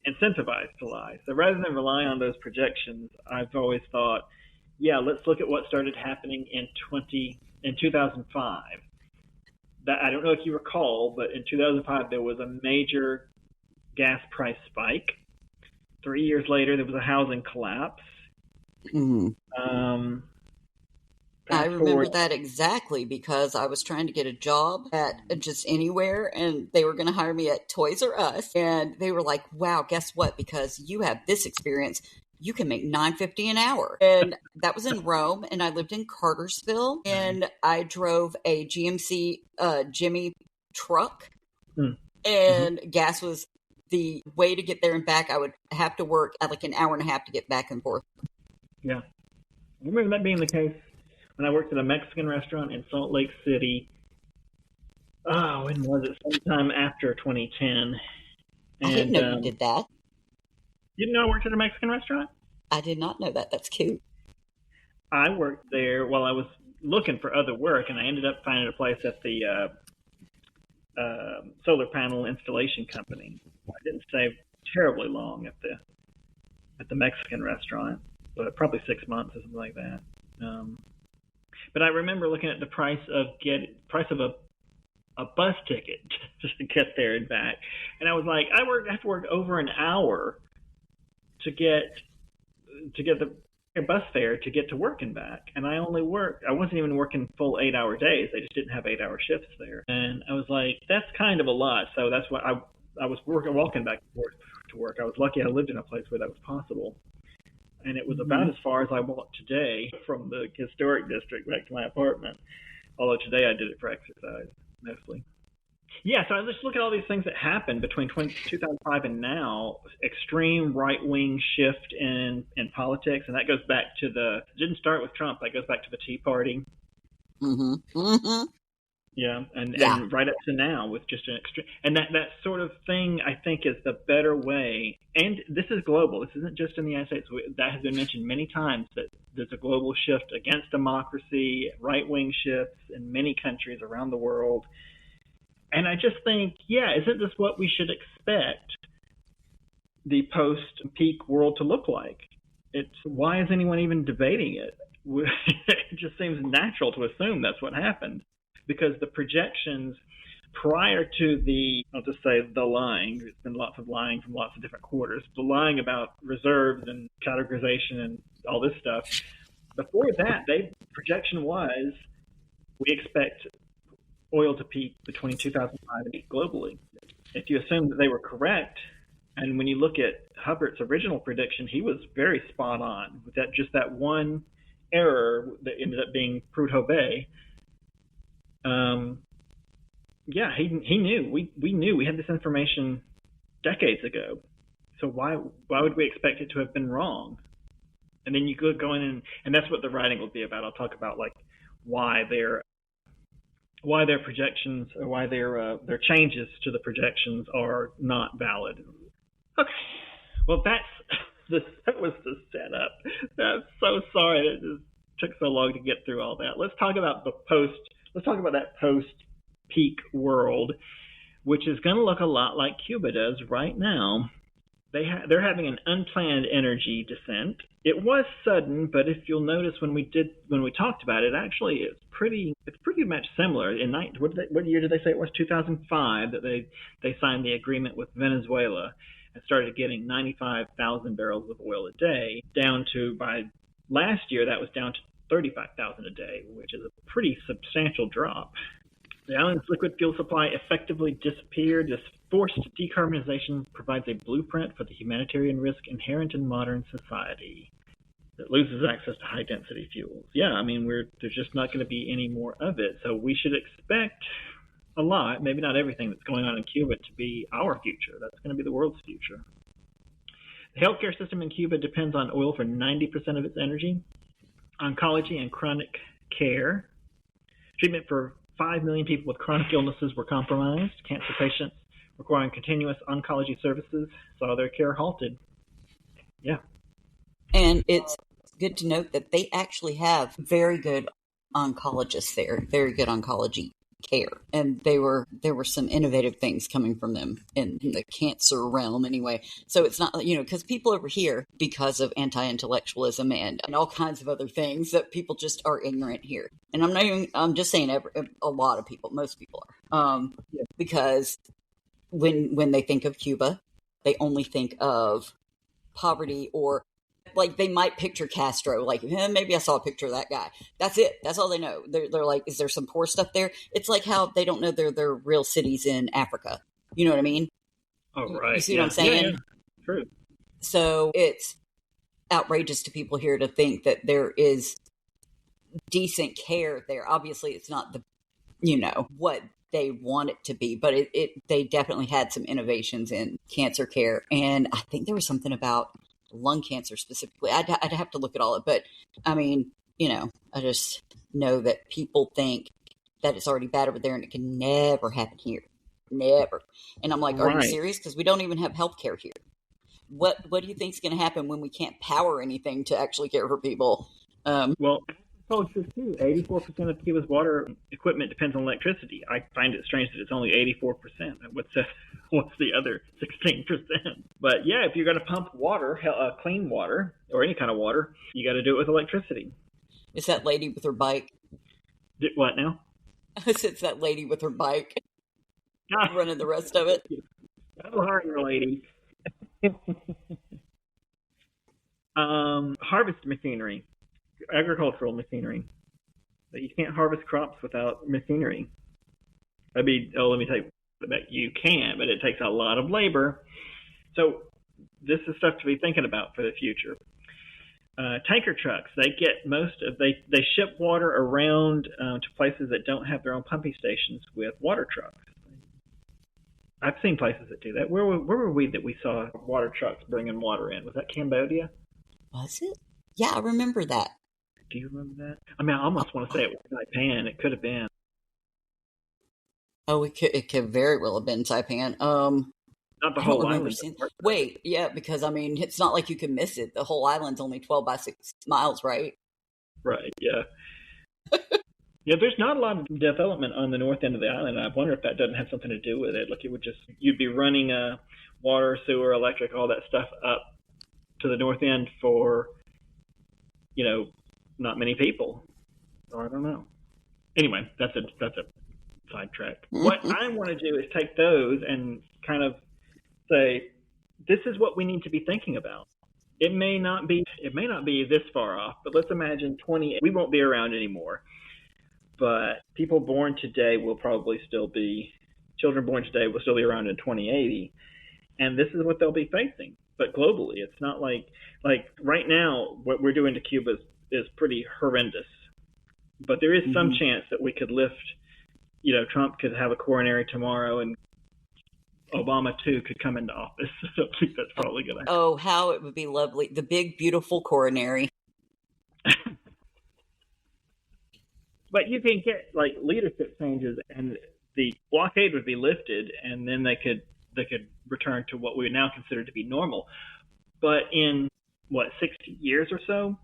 incentivized to lie. So rather than rely on those projections, I've always thought, yeah, let's look at what started happening in 2005. That, I don't know if you recall, but in 2005 there was a major gas price spike. 3 years later there was a housing collapse. Mm-hmm. I remember that exactly because I was trying to get a job at just anywhere, and they were going to hire me at Toys R Us, and they were like, wow, guess what? Because you have this experience, you can make $9.50 an hour. And that was in Rome, and I lived in Cartersville, and I drove a GMC Jimmy truck, and gas was the way to get there and back. I would have to work at like an hour and a half to get back and forth. Yeah. I remember that being the case when I worked at a Mexican restaurant in Salt Lake City. Oh, when was it? Sometime after 2010. And, I didn't know you did that. You didn't know I worked at a Mexican restaurant? I did not know that. That's cute. I worked there while I was looking for other work, and I ended up finding a place at the solar panel installation company. I didn't stay terribly long at the Mexican restaurant, but probably 6 months or something like that. But I remember looking at the price of a bus ticket just to get there and back, and I was like, I have to work over an hour to get the bus fare to get to work and back, and I wasn't even working full 8-hour days. They just didn't have 8-hour shifts there, and I was like, that's kind of a lot. So that's why I was walking back and forth to work. I was lucky I lived in a place where that was possible. And it was about as far as I walked today from the historic district back to my apartment. Although today I did it for exercise, mostly. Yeah, so I just look at all these things that happened between 2005 and now. Extreme right-wing shift in politics, and that goes back to it didn't start with Trump. That goes back to the Tea Party. Yeah, Yeah. and right up to now with just an extreme, and that sort of thing I think is the better way. And this is global. This isn't just in the United States. That has been mentioned many times that there's a global shift against democracy, right wing shifts in many countries around the world. And I just think, yeah, isn't this what we should expect the post peak world to look like? It's why is anyone even debating it? It just seems natural to assume that's what happened, because the projections prior to I'll just say the lying, there's been lots of lying from lots of different quarters, the lying about reserves and categorization and all this stuff. Before that, projection was we expect oil to peak between 2005 and 8 globally. If you assume that they were correct, and when you look at Hubbert's original prediction, he was very spot on with that one error that ended up being Prudhoe. Yeah, he knew. We knew. We had this information decades ago. So why would we expect it to have been wrong? And then you could go in and that's what the writing will be about. I'll talk about like why their projections or why their changes to the projections are not valid. Okay. Well, that was the setup. I'm so sorry it just took so long to get through all that. Let's talk about that post-peak world, which is going to look a lot like Cuba does right now. They're having an unplanned energy descent. It was sudden, but if you'll notice when we talked about it, actually it's pretty much similar. What year did they say it was? 2005 that they signed the agreement with Venezuela and started getting 95,000 barrels of oil a day, down to, by last year, that was down to 35,000 a day, which is a pretty substantial drop. The island's liquid fuel supply effectively disappeared. This forced decarbonization provides a blueprint for the humanitarian risk inherent in modern society that loses access to high-density fuels. Yeah, I mean, there's just not going to be any more of it. So we should expect a lot, maybe not everything that's going on in Cuba, to be our future. That's going to be the world's future. The healthcare system in Cuba depends on oil for 90% of its energy. Oncology and chronic care. Treatment for 5 million people with chronic illnesses were compromised. Cancer patients requiring continuous oncology services saw their care halted. Yeah. And it's good to note that they actually have very good oncologists there, very good oncology care. And there were some innovative things coming from them in the cancer realm anyway. So it's not, because people over here, because of anti-intellectualism and all kinds of other things, that people just are ignorant here. And I'm just saying a lot of people, most people are, because when they think of Cuba, they only think of poverty, or like they might picture Castro, like maybe I saw a picture of that guy. That's it. That's all they know. They're like, is there some poor stuff there? It's like how they don't know they're real cities in Africa. You know what I mean? Oh, right. You see what I'm saying? Yeah. True. So it's outrageous to people here to think that there is decent care there. Obviously, it's not what they want it to be, but they definitely had some innovations in cancer care. And I think there was something about lung cancer specifically. I'd have to look at all of it, but I mean, I just know that people think that it's already bad over there and it can never happen here. Never. And I'm like, are you serious? Because we don't even have health care here. What do you think is going to happen when we can't power anything to actually care for people? Well, I told you too, 84% of Cuba's water equipment depends on electricity. I find it strange that it's only 84%. What's the other 16%? But yeah, if you're going to pump water, clean water, or any kind of water, you got to do it with electricity. It's that lady with her bike. What now? It's that lady with her bike running the rest of it. Oh, hard, lady. Harvest machinery. Agricultural machinery. But you can't harvest crops without machinery. Let me tell you that you can, but it takes a lot of labor. So this is stuff to be thinking about for the future. Tanker trucks, they ship water around to places that don't have their own pumping stations with water trucks. I've seen places that do that. Where were we that we saw water trucks bringing water in? Was that Cambodia? Was it? Yeah, I remember that. Do you remember that? I mean, I almost want to say it was Saipan. It could have been. Oh, it could very well have been Saipan. Not the I don't whole remember island. seeing. But Wait, yeah, because I mean, it's not like you can miss it. The whole island's only 12 by 6 miles, right? right, yeah. Yeah, there's not a lot of development on the north end of the island. I wonder if that doesn't have something to do with it. Like, it would just, you'd be running water, sewer, electric, all that stuff up to the north end for, not many people. So I don't know. Anyway, that's a sidetrack. What I want to do is take those and kind of say, this is what we need to be thinking about. It may not be this far off, but let's imagine we won't be around anymore. But children born today will still be around in 2080, and this is what they'll be facing. But globally, it's not like right now what we're doing to Cuba is pretty horrendous. But there is some chance that we could lift. Trump could have a coronary tomorrow, and Obama too could come into office. I don't think that's probably going to happen. Oh, how it would be lovely. The big, beautiful coronary. But you can get leadership changes, and the blockade would be lifted, and then they could return to what we would now consider to be normal. But in 60 years or so,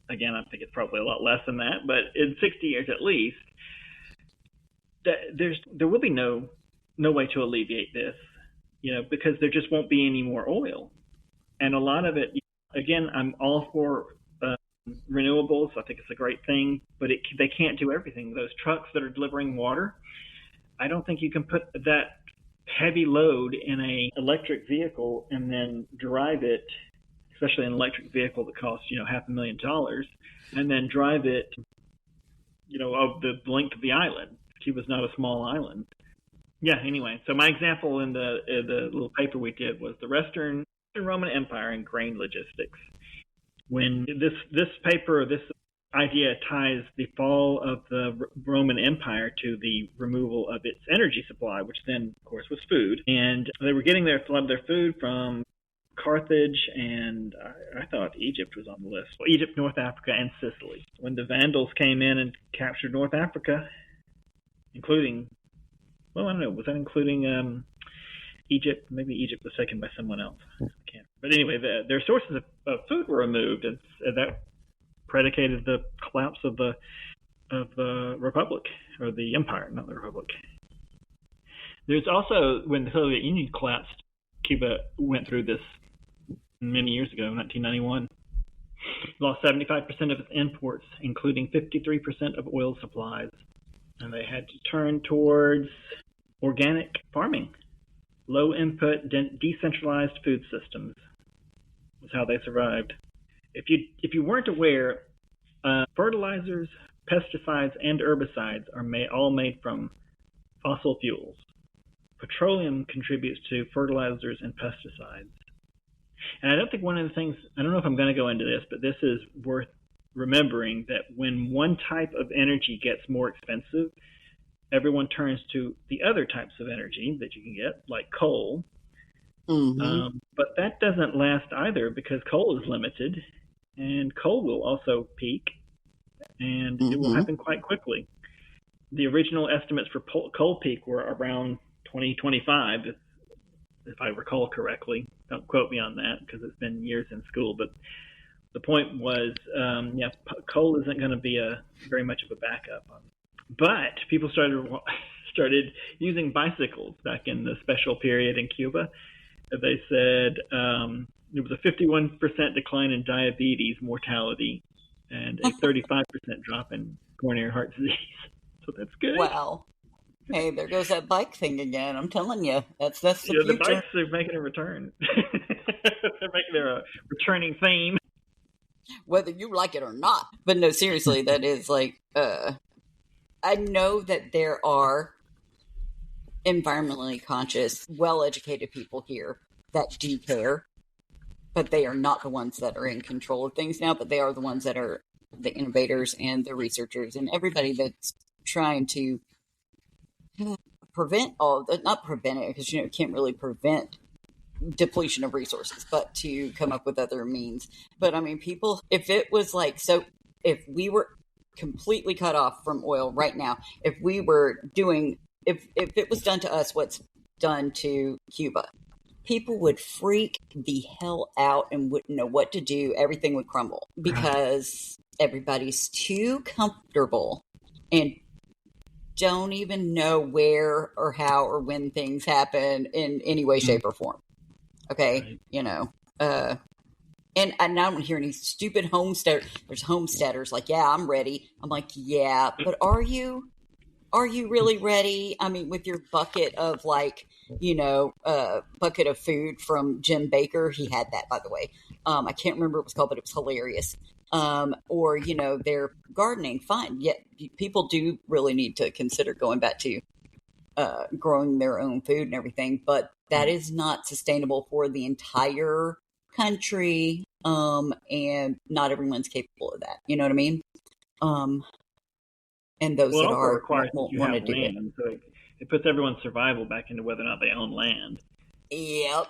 again, I think it's probably a lot less than that, but in 60 years at least, there will be no way to alleviate this, because there just won't be any more oil, and a lot of it. Again, I'm all for renewables. I think it's a great thing, but they can't do everything. Those trucks that are delivering water, I don't think you can put that heavy load in a electric vehicle and then drive it, especially an electric vehicle that costs $500,000, and then drive it of the length of the island. Cuba's not a small island. Yeah, anyway, so my example in the little paper we did was the Western Roman Empire and grain logistics. When this idea ties the fall of the Roman Empire to the removal of its energy supply, which then, of course, was food. And they were getting a lot of their food from Carthage, and I thought Egypt was on the list. Well, Egypt, North Africa, and Sicily. When the Vandals came in and captured North Africa, including, well, I don't know, was that including Egypt? Maybe Egypt was taken by someone else. I can't. But anyway, their sources of food were removed, and that predicated the collapse of the Republic, or the Empire, not the Republic. There's also, when the Soviet Union collapsed, Cuba went through this many years ago, 1991. Lost 75% of its imports, including 53% of oil supplies, and they had to turn towards organic farming. Low input, decentralized food systems was how they survived. If you weren't aware, fertilizers, pesticides, and herbicides are all made from fossil fuels. Petroleum contributes to fertilizers and pesticides. And I don't think one of the things, I don't know if I'm going to go into this, but this is worth remembering, that when one type of energy gets more expensive, everyone turns to the other types of energy that you can get, like coal. But that doesn't last either, because coal is limited, and coal will also peak, and it will happen quite quickly. The original estimates for coal peak were around 2025, if I recall correctly. Don't quote me on that, because it's been years in school, but the point was, coal isn't going to be very much of a backup. But people started using bicycles back in the special period in Cuba. They said there was a 51% decline in diabetes mortality and a 35% drop in coronary heart disease. So that's good. Wow. Hey, there goes that bike thing again. I'm telling you, that's the future. The bikes are making a return. They're making a returning theme, whether you like it or not. But no, seriously, that is I know that there are environmentally conscious, well-educated people here that do care, but they are not the ones that are in control of things now, but they are the ones that are the innovators and the researchers and everybody that's trying to prevent not prevent it, because you can't really prevent depletion of resources, but to come up with other means. But I mean, people, if it was if we were completely cut off from oil right now, if we were doing if it was done to us, what's done to Cuba, people would freak the hell out and wouldn't know what to do. Everything would crumble because everybody's too comfortable and don't even know where or how or when things happen in any way, shape, or form. Okay, right. And I don't hear any stupid homesteaders. There's homesteaders like, yeah, I'm ready. I'm like, yeah, but are you? Are you really ready? I mean, with your bucket of bucket of food from Jim Baker. He had that, by the way. I can't remember what it was called, but it was hilarious. Or, their gardening, fine. Yet people do really need to consider going back to growing their own food and everything. But that is not sustainable for the entire country. And not everyone's capable of that. You know what I mean? And those that are won't want to do it. So it puts everyone's survival back into whether or not they own land. Yep.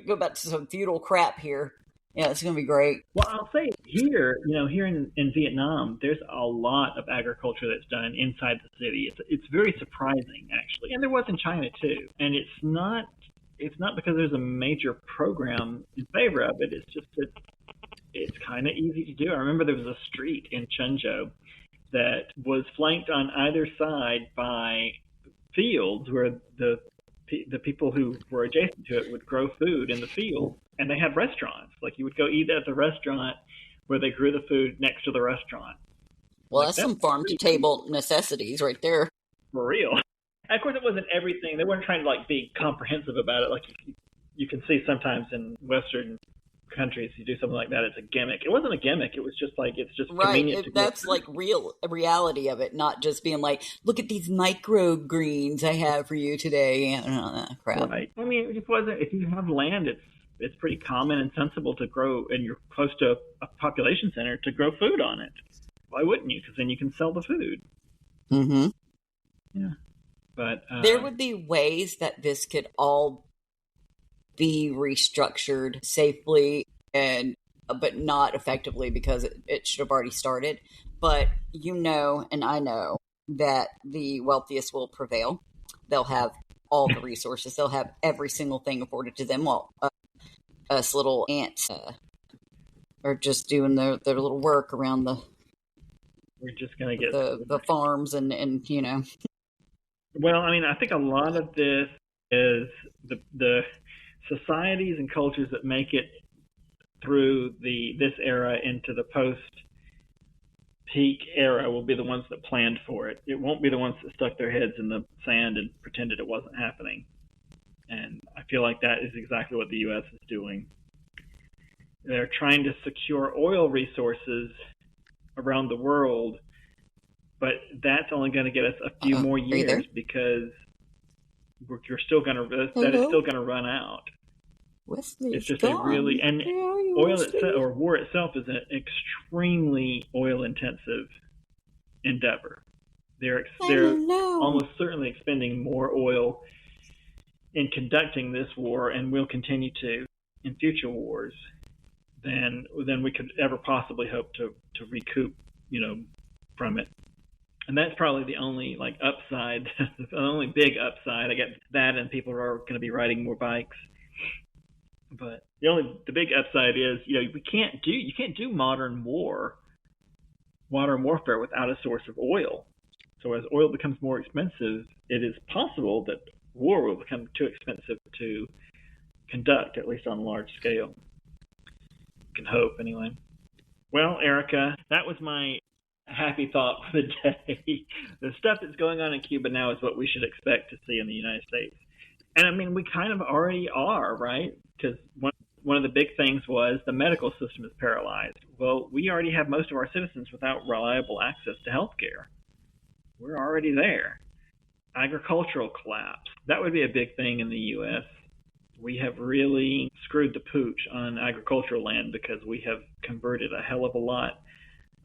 Go back to some feudal crap here. Yeah, it's going to be great. Well, I'll say here, here in Vietnam, there's a lot of agriculture that's done inside the city. It's very surprising, actually. And there was in China, too. And it's not because there's a major program in favor of it. It's just that it's kind of easy to do. I remember there was a street in Chenzhou that was flanked on either side by fields where the people who were adjacent to it would grow food in the field, and they had restaurants. Like you would go eat at the restaurant where they grew the food next to the restaurant. Well, that's some farm-to-table necessities right there. For real. And of course, it wasn't everything. They weren't trying to be comprehensive about it. Like you can see sometimes in Western countries, you do something like that, it's a gimmick. It wasn't a gimmick. It was just it's just right. Convenient. That's reality of it, not just being like, look at these microgreens I have for you today. Crap. Right. I mean, if you have land, it's pretty common and sensible to grow, and you're close to a population center, to grow food on it. Why wouldn't you? Because then you can sell the food. Mm-hmm. Yeah. But there would be ways that this could all be restructured safely but not effectively, because it should have already started. But and I know that the wealthiest will prevail. They'll have all the resources. They'll have every single thing afforded to them, while us little ants are just doing their little work around we're just going to get the farms and Well, I mean, I think a lot of this is the societies and cultures that make it through this era into the post-peak era will be the ones that planned for it. It won't be the ones that stuck their heads in the sand and pretended it wasn't happening. And I feel like that is exactly what the U.S. is doing. They're trying to secure oil resources around the world, but that's only going to get us a few more years, because you're still going to that is still going to run out. Wesley, it's just oil itself, or war itself, is an extremely oil intensive endeavor. They're almost certainly expending more oil in conducting this war, and will continue to in future wars, than we could ever possibly hope to recoup, from it. And that's probably the only upside, the only big upside. I get that, and people are going to be riding more bikes. But the big upside is, you can't do modern warfare without a source of oil. So as oil becomes more expensive, it is possible that war will become too expensive to conduct, at least on a large scale. You can hope, anyway. Well, Erica, that was my happy thought for the day. The stuff that's going on in Cuba now is what we should expect to see in the United States. And I mean, we kind of already are, right? Because one of the big things was the medical system is paralyzed. Well, we already have most of our citizens without reliable access to health care. We're already there. Agricultural collapse. That would be a big thing in the U.S. We have really screwed the pooch on agricultural land, because we have converted a hell of a lot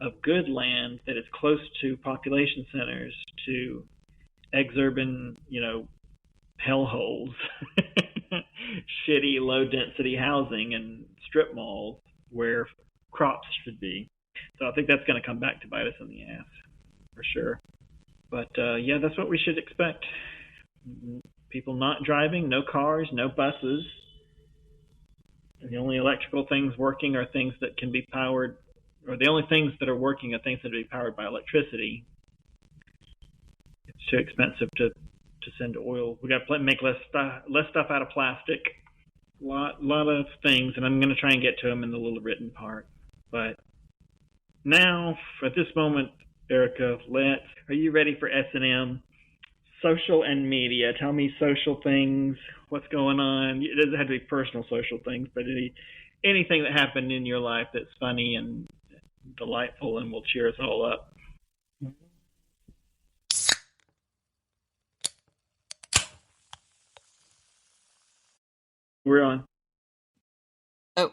of good land that is close to population centers to exurban, hellholes, shitty low-density housing and strip malls where crops should be. So I think that's going to come back to bite us in the ass, for sure. But yeah, that's what we should expect. People not driving, no cars, no buses. And the only electrical things working are things that can be powered, or the only things that are working are things that are powered by electricity. It's too expensive to send oil. We got to make less stuff out of plastic. Lot of things, and I'm going to try and get to them in the little written part. But now, at this moment, Erica, are you ready for S&M? Social and media. Tell me social things. What's going on? It doesn't have to be personal social things, but anything that happened in your life that's funny and delightful and will cheer us all up. We're on. Oh.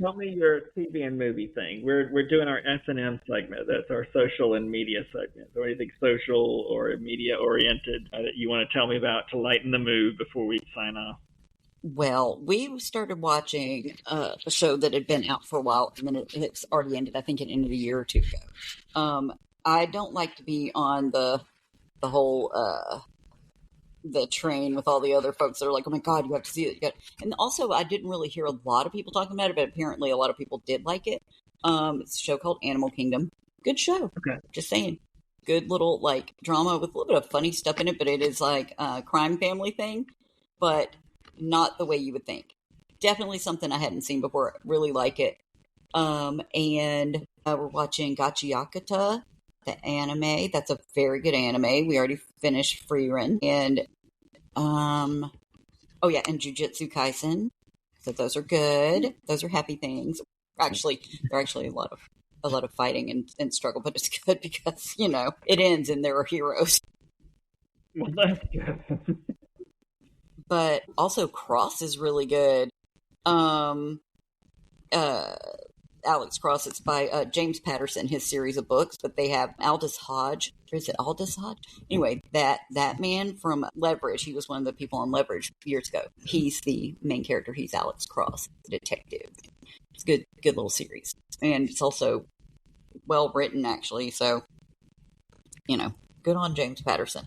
Tell me your TV and movie thing. We're doing our S&M segment. That's our social and media segment. So anything social or media oriented that you want to tell me about to lighten the mood before we sign off? Well, we started watching a show that had been out for a while, and then it's already ended. I think it ended a year or two ago. I don't like to be on the whole the train with all the other folks that are like, oh my God, you have to see it. And also, I didn't really hear a lot of people talking about it, but apparently a lot of people did like it. It's a show called Animal Kingdom. Good show. Okay. Just saying. Good little like drama with a little bit of funny stuff in it, but it is like a crime family thing, but not the way you would think. Definitely something I hadn't seen before. Really like it. And we're watching Gachi Yakata, the anime. That's a very good anime. We already finished Freerun. And and Jujutsu Kaisen. So those are good. Those are happy things. Actually, they're actually a lot of fighting and struggle, but it's good because, it ends and there are heroes. Well, that's good. But also Cross is really good. Alex Cross, it's by James Patterson, his series of books, but they have Aldous Hodge. Is it Aldous Hodge? Anyway, that man from Leverage, he was one of the people on Leverage years ago. He's the main character. He's Alex Cross, the detective. It's a good little series. And it's also well written, actually. So, good on James Patterson,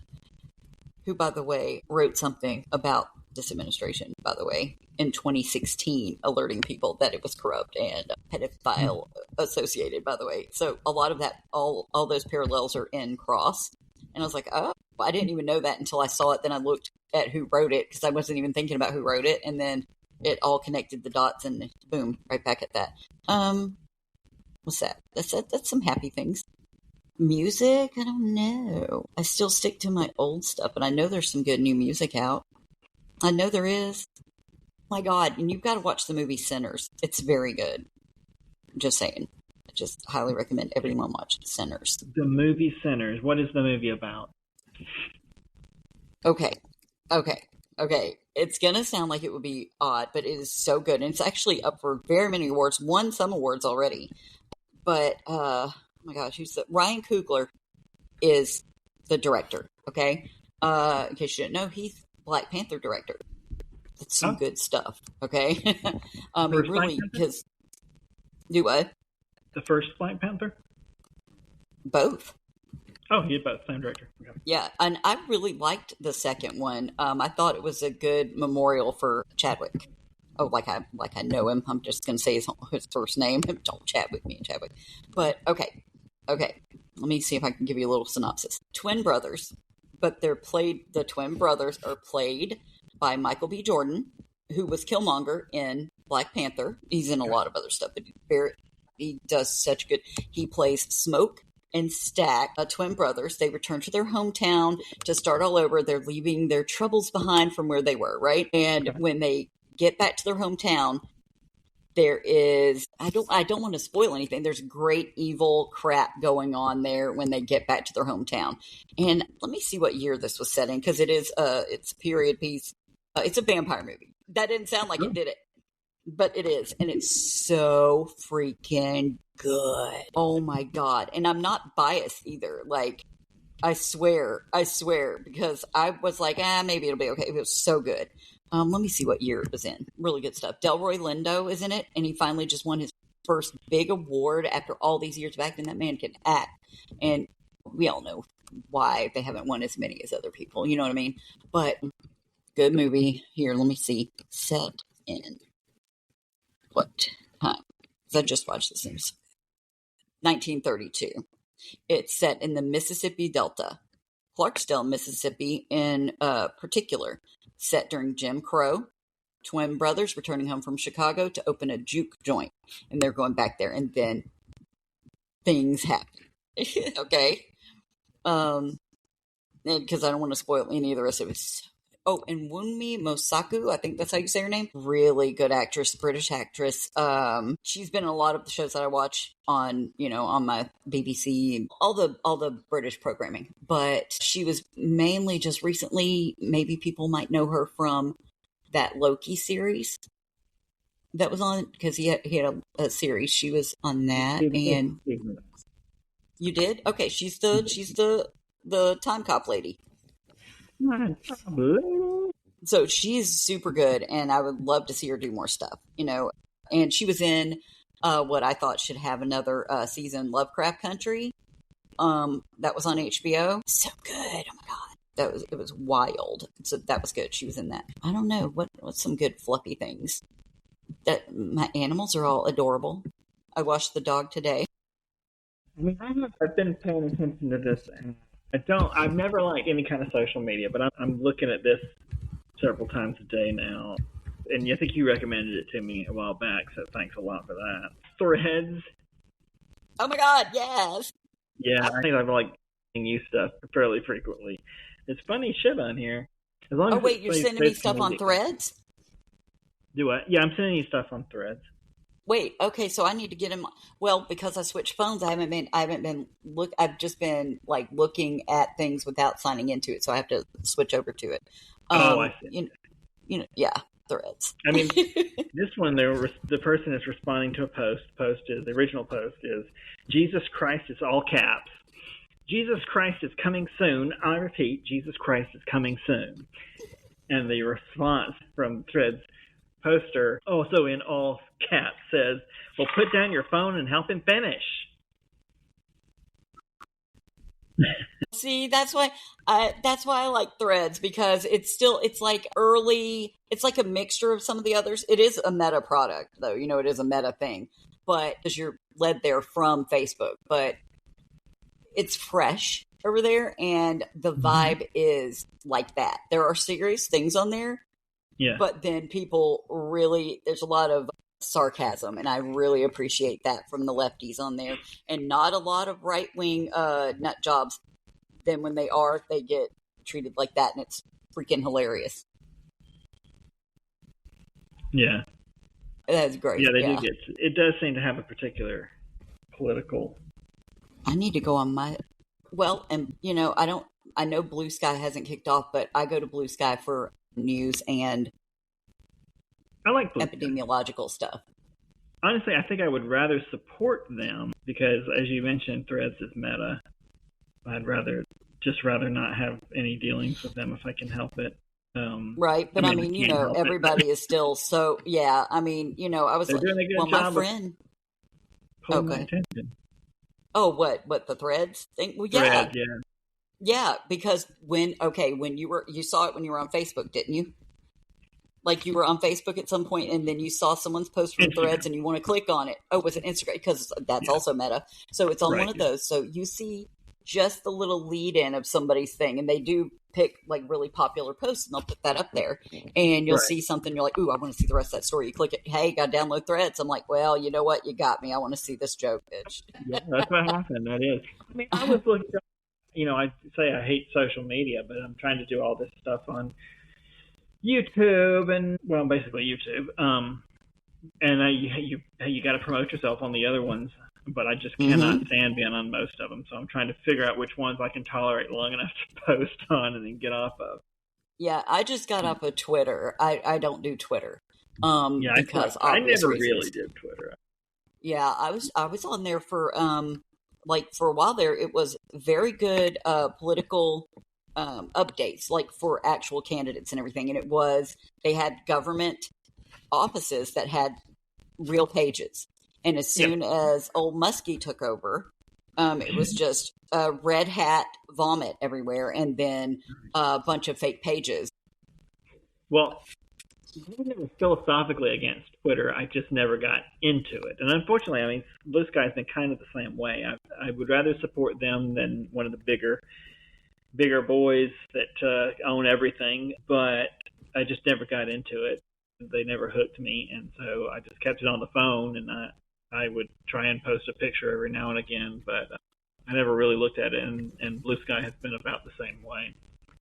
who, by the way, wrote something about this administration, by the way, in 2016, alerting people that it was corrupt and pedophile associated, by the way. So a lot of that, all those parallels are in Cross. And I was like, oh, I didn't even know that until I saw it. Then I looked at who wrote it because I wasn't even thinking about who wrote it. And then it all connected the dots and boom, right back at that. What's that? That's some happy things. Music? I don't know. I still stick to my old stuff, but I know there's some good new music out. I know there is. My God, and you've got to watch the movie Sinners. It's very good. Just saying. I just highly recommend everyone watch Sinners. The movie Sinners. What is the movie about? Okay. It's going to sound like it would be odd, but it is so good. And it's actually up for very many awards. Won some awards already. But, oh my gosh, Ryan Coogler is the director, okay? In case you didn't know, he's Black Panther director. That's some good stuff, okay? Because do what? The first Black Panther? Both. Oh, he did both. Same director. Okay. Yeah, and I really liked the second one. I thought it was a good memorial for Chadwick. Oh, like I know him. I'm just going to say his first name. Don't chat with me, Chadwick. But okay. Let me see if I can give you a little synopsis. Twin brothers, but the twin brothers are played by Michael B. Jordan, who was Killmonger in Black Panther. He's in a lot of other stuff, but he does such good. He plays Smoke and Stack, twin brothers. They return to their hometown to start all over. They're leaving their troubles behind from where they were, right? And when they get back to their hometown, there is, I don't want to spoil anything. There's great evil crap going on there when they get back to their hometown. And let me see what year this was set in, because it's a period piece. It's a vampire movie. That didn't sound like it, did it? But it is. And it's so freaking good. Oh my God. And I'm not biased either. Like, I swear, because I was like, maybe it'll be okay. It was so good. Let me see what year it was in. Really good stuff. Delroy Lindo is in it, and he finally just won his first big award after all these years of acting. That man can act. And we all know why they haven't won as many as other people. You know what I mean? But good movie. Here, let me see. Set in what time? Because I just watched this. 1932. It's set in the Mississippi Delta, Clarksdale, Mississippi in particular. Set during Jim Crow. Twin brothers returning home from Chicago to open a juke joint. And they're going back there. And then things happen. Okay. Because I don't want to spoil any of the rest of it. Oh, and Wunmi Mosaku, I think that's how you say her name. Really good actress, British actress. She's been in a lot of the shows that I watch on, on my BBC, all the British programming. But she was mainly just recently, maybe people might know her from that Loki series that was on, because he had a series. She was on that, and you did? Okay, she's the time cop lady. So she's super good, and I would love to see her do more stuff, And she was in what I thought should have another season, Lovecraft Country. That was on HBO. So good. Oh my god, it was wild. So that was good. She was in that. I don't know what's some good fluffy things. That my animals are all adorable. I washed the dog today. I mean, I've been paying attention to this, and I've never liked any kind of social media, but I'm looking at this several times a day now. And I think you recommended it to me a while back, so thanks a lot for that. Threads. Oh my god, yes. Yeah, I think I've liked you stuff fairly frequently. It's funny shit on here. As long as you're sending me stuff on Threads? Do what? Yeah, I'm sending you stuff on Threads. Wait, okay, so I need to get him. Well, because I switched phones, I've just been like looking at things without signing into it, so I have to switch over to it. I see. Yeah, Threads. I mean, this one, the person is responding to a post. The original post is, Jesus Christ is all caps. Jesus Christ is coming soon. I repeat, Jesus Christ is coming soon. And the response from Threads poster, also in all caps, says, well, put down your phone and help him finish. See, that's why I like Threads, because it's like early, it's like a mixture of some of the others. It is a meta product, though, it is a meta thing, but because you're led there from Facebook, but it's fresh over there, and the vibe is like that. There are serious things on there, yeah, but then people really, there's a lot of sarcasm, and I really appreciate that from the lefties on there, and not a lot of right-wing nut jobs. Then when they get treated like that, and it's freaking hilarious. Yeah, that's great. Yeah, they do it does seem to have a particular political. I need to go on and I know Blue Sky hasn't kicked off, but I go to Blue Sky for news and I like epidemiological stuff. Honestly, I think I would rather support them because, as you mentioned, Threads is meta. I'd rather not have any dealings with them if I can help it. Right, but I mean everybody is still so. Yeah, I mean, I was doing a good job my friend. Pulling my attention. Oh, what the Threads thing? Well, yeah, yeah. Because when you saw it when you were on Facebook, didn't you? Like you were on Facebook at some point, and then you saw someone's post from Threads, and you want to click on it. Oh, was it Instagram? Because that's also meta. So it's on one of those. So you see just the little lead-in of somebody's thing, and they do pick like really popular posts, and they'll put that up there, and you'll see something. You're like, "Ooh, I want to see the rest of that story." You click it. Hey, got to download Threads. I'm like, well, you know what? You got me. I want to see this joke, bitch. Yeah, that's what happened. That is. I mean, I was looking. I say I hate social media, but I'm trying to do all this stuff on YouTube and basically YouTube. And you got to promote yourself on the other ones, but I just cannot stand being on most of them. So I'm trying to figure out which ones I can tolerate long enough to post on and then get off of. Yeah, I just got off of Twitter. I don't do Twitter. Because I never reasons. really did Twitter. Yeah, I was on there for for a while there. It was very good political updates, like for actual candidates and everything. And they had government offices that had real pages. And as soon as old Muskie took over, It was just red hat vomit everywhere, and then a bunch of fake pages. Well, I was philosophically against Twitter. I just never got into it. And unfortunately, I mean, Blue Sky's been kind of the same way. I would rather support them than one of the bigger boys that own everything, but I just never got into it. They never hooked me, and so I just kept it on the phone, and I would try and post a picture every now and again, but I never really looked at it, and Blue Sky has been about the same way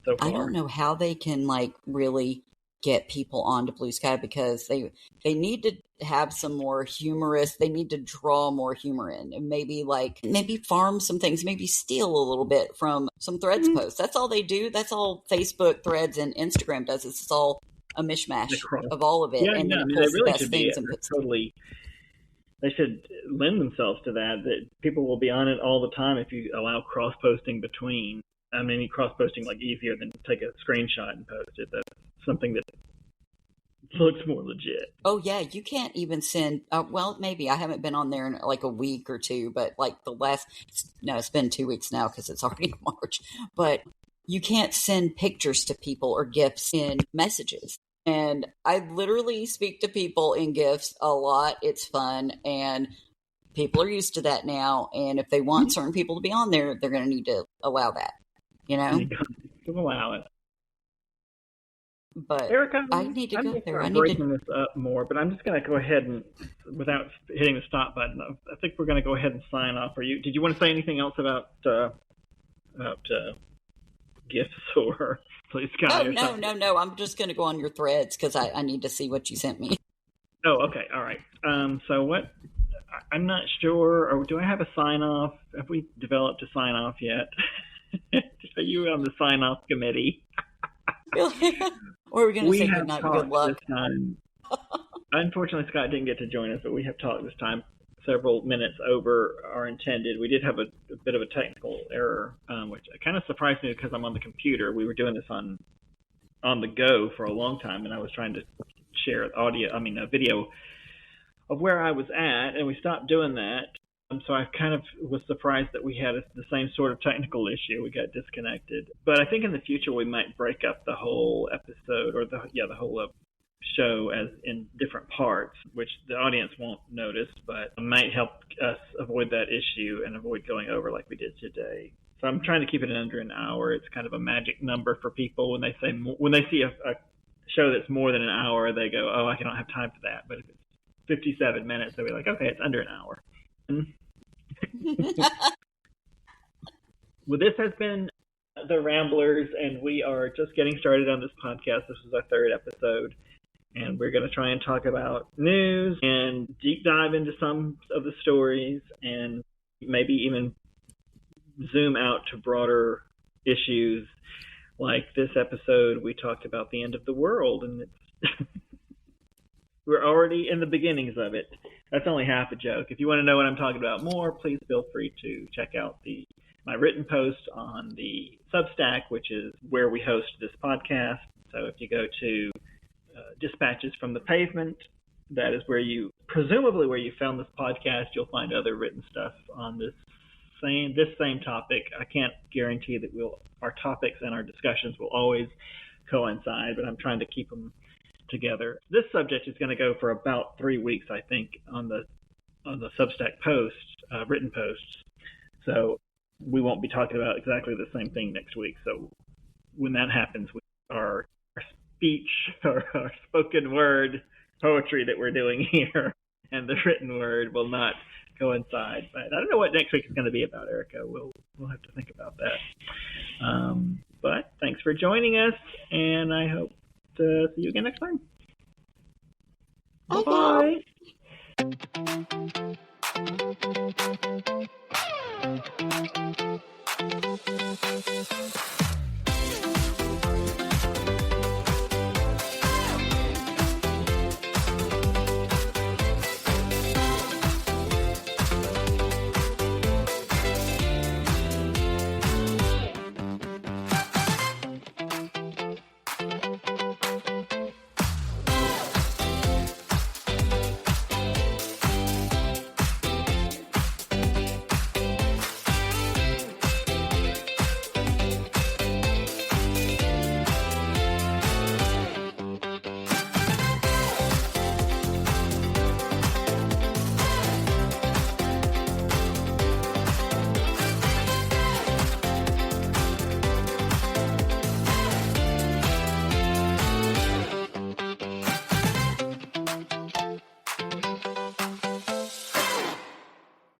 so far. I don't know how they can really get people onto Blue Sky, because they need to have some more humorous, they need to draw more humor in, and maybe farm some things, maybe steal a little bit from some Threads posts. That's all they do. That's all Facebook, Threads, and Instagram does. It's all a mishmash of all of it. Yeah, and no, then they really should be totally. They should lend themselves to that. That people will be on it all the time if you allow cross posting between. I mean, cross posting easier than take a screenshot and post it. That's something that looks more legit. Oh yeah, you can't even send. Well, maybe I haven't been on there in a week or two, but it's been 2 weeks now because it's already March. But you can't send pictures to people or GIFs in messages. And I literally speak to people in GIFs a lot. It's fun, and people are used to that now. And if they want certain people to be on there, they're going to need to allow that. To allow it. But Erica, I need to go there. I'm breaking this up more, but I'm just going to go ahead and, without hitting the stop button, I think we're going to go ahead and sign off. Did you want to say anything else about gifts or Blue Sky? No. I'm just going to go on your Threads because I need to see what you sent me. Oh, okay. All right. So what? I'm not sure. Or do I have a sign off? Have we developed a sign off yet? Are you on the sign off committee? Or are we going to say goodnight and good luck? This time. Unfortunately, Scott didn't get to join us, but we have talked this time several minutes over our intended. We did have a bit of a technical error, which kind of surprised me because I'm on the computer. We were doing this on the go for a long time, and I was trying to share a video of where I was at, and we stopped doing that. So I kind of was surprised that we had the same sort of technical issue. We got disconnected. But I think in the future we might break up the whole episode or the whole show as in different parts, which the audience won't notice, but it might help us avoid that issue and avoid going over like we did today. So I'm trying to keep it under an hour. It's kind of a magic number for people when they see a show that's more than an hour, they go, "Oh, I don't have time for that." But if it's 57 minutes, they'll be like, "Okay, it's under an hour." Well, this has been The Ramblers, and we are just getting started on this podcast. This is our third episode, and we're going to try and talk about news and deep dive into some of the stories and maybe even zoom out to broader issues. Like this episode, we talked about the end of the world, and we're already in the beginnings of it. That's only half a joke. If you want to know what I'm talking about more, please feel free to check out my written post on the Substack, which is where we host this podcast. So if you go to Dispatches from the Pavement, that is presumably where you found this podcast. You'll find other written stuff on this same topic. I can't guarantee that our topics and our discussions will always coincide, but I'm trying to keep them together. This subject is going to go for about 3 weeks, I think, on the Substack posts, written posts. So we won't be talking about exactly the same thing next week. So when that happens, our speech or our spoken word poetry that we're doing here and the written word will not coincide. But I don't know what next week is going to be about, Erica. We'll have to think about that. But thanks for joining us, and I hope to see you again next time. Bye-bye. Bye.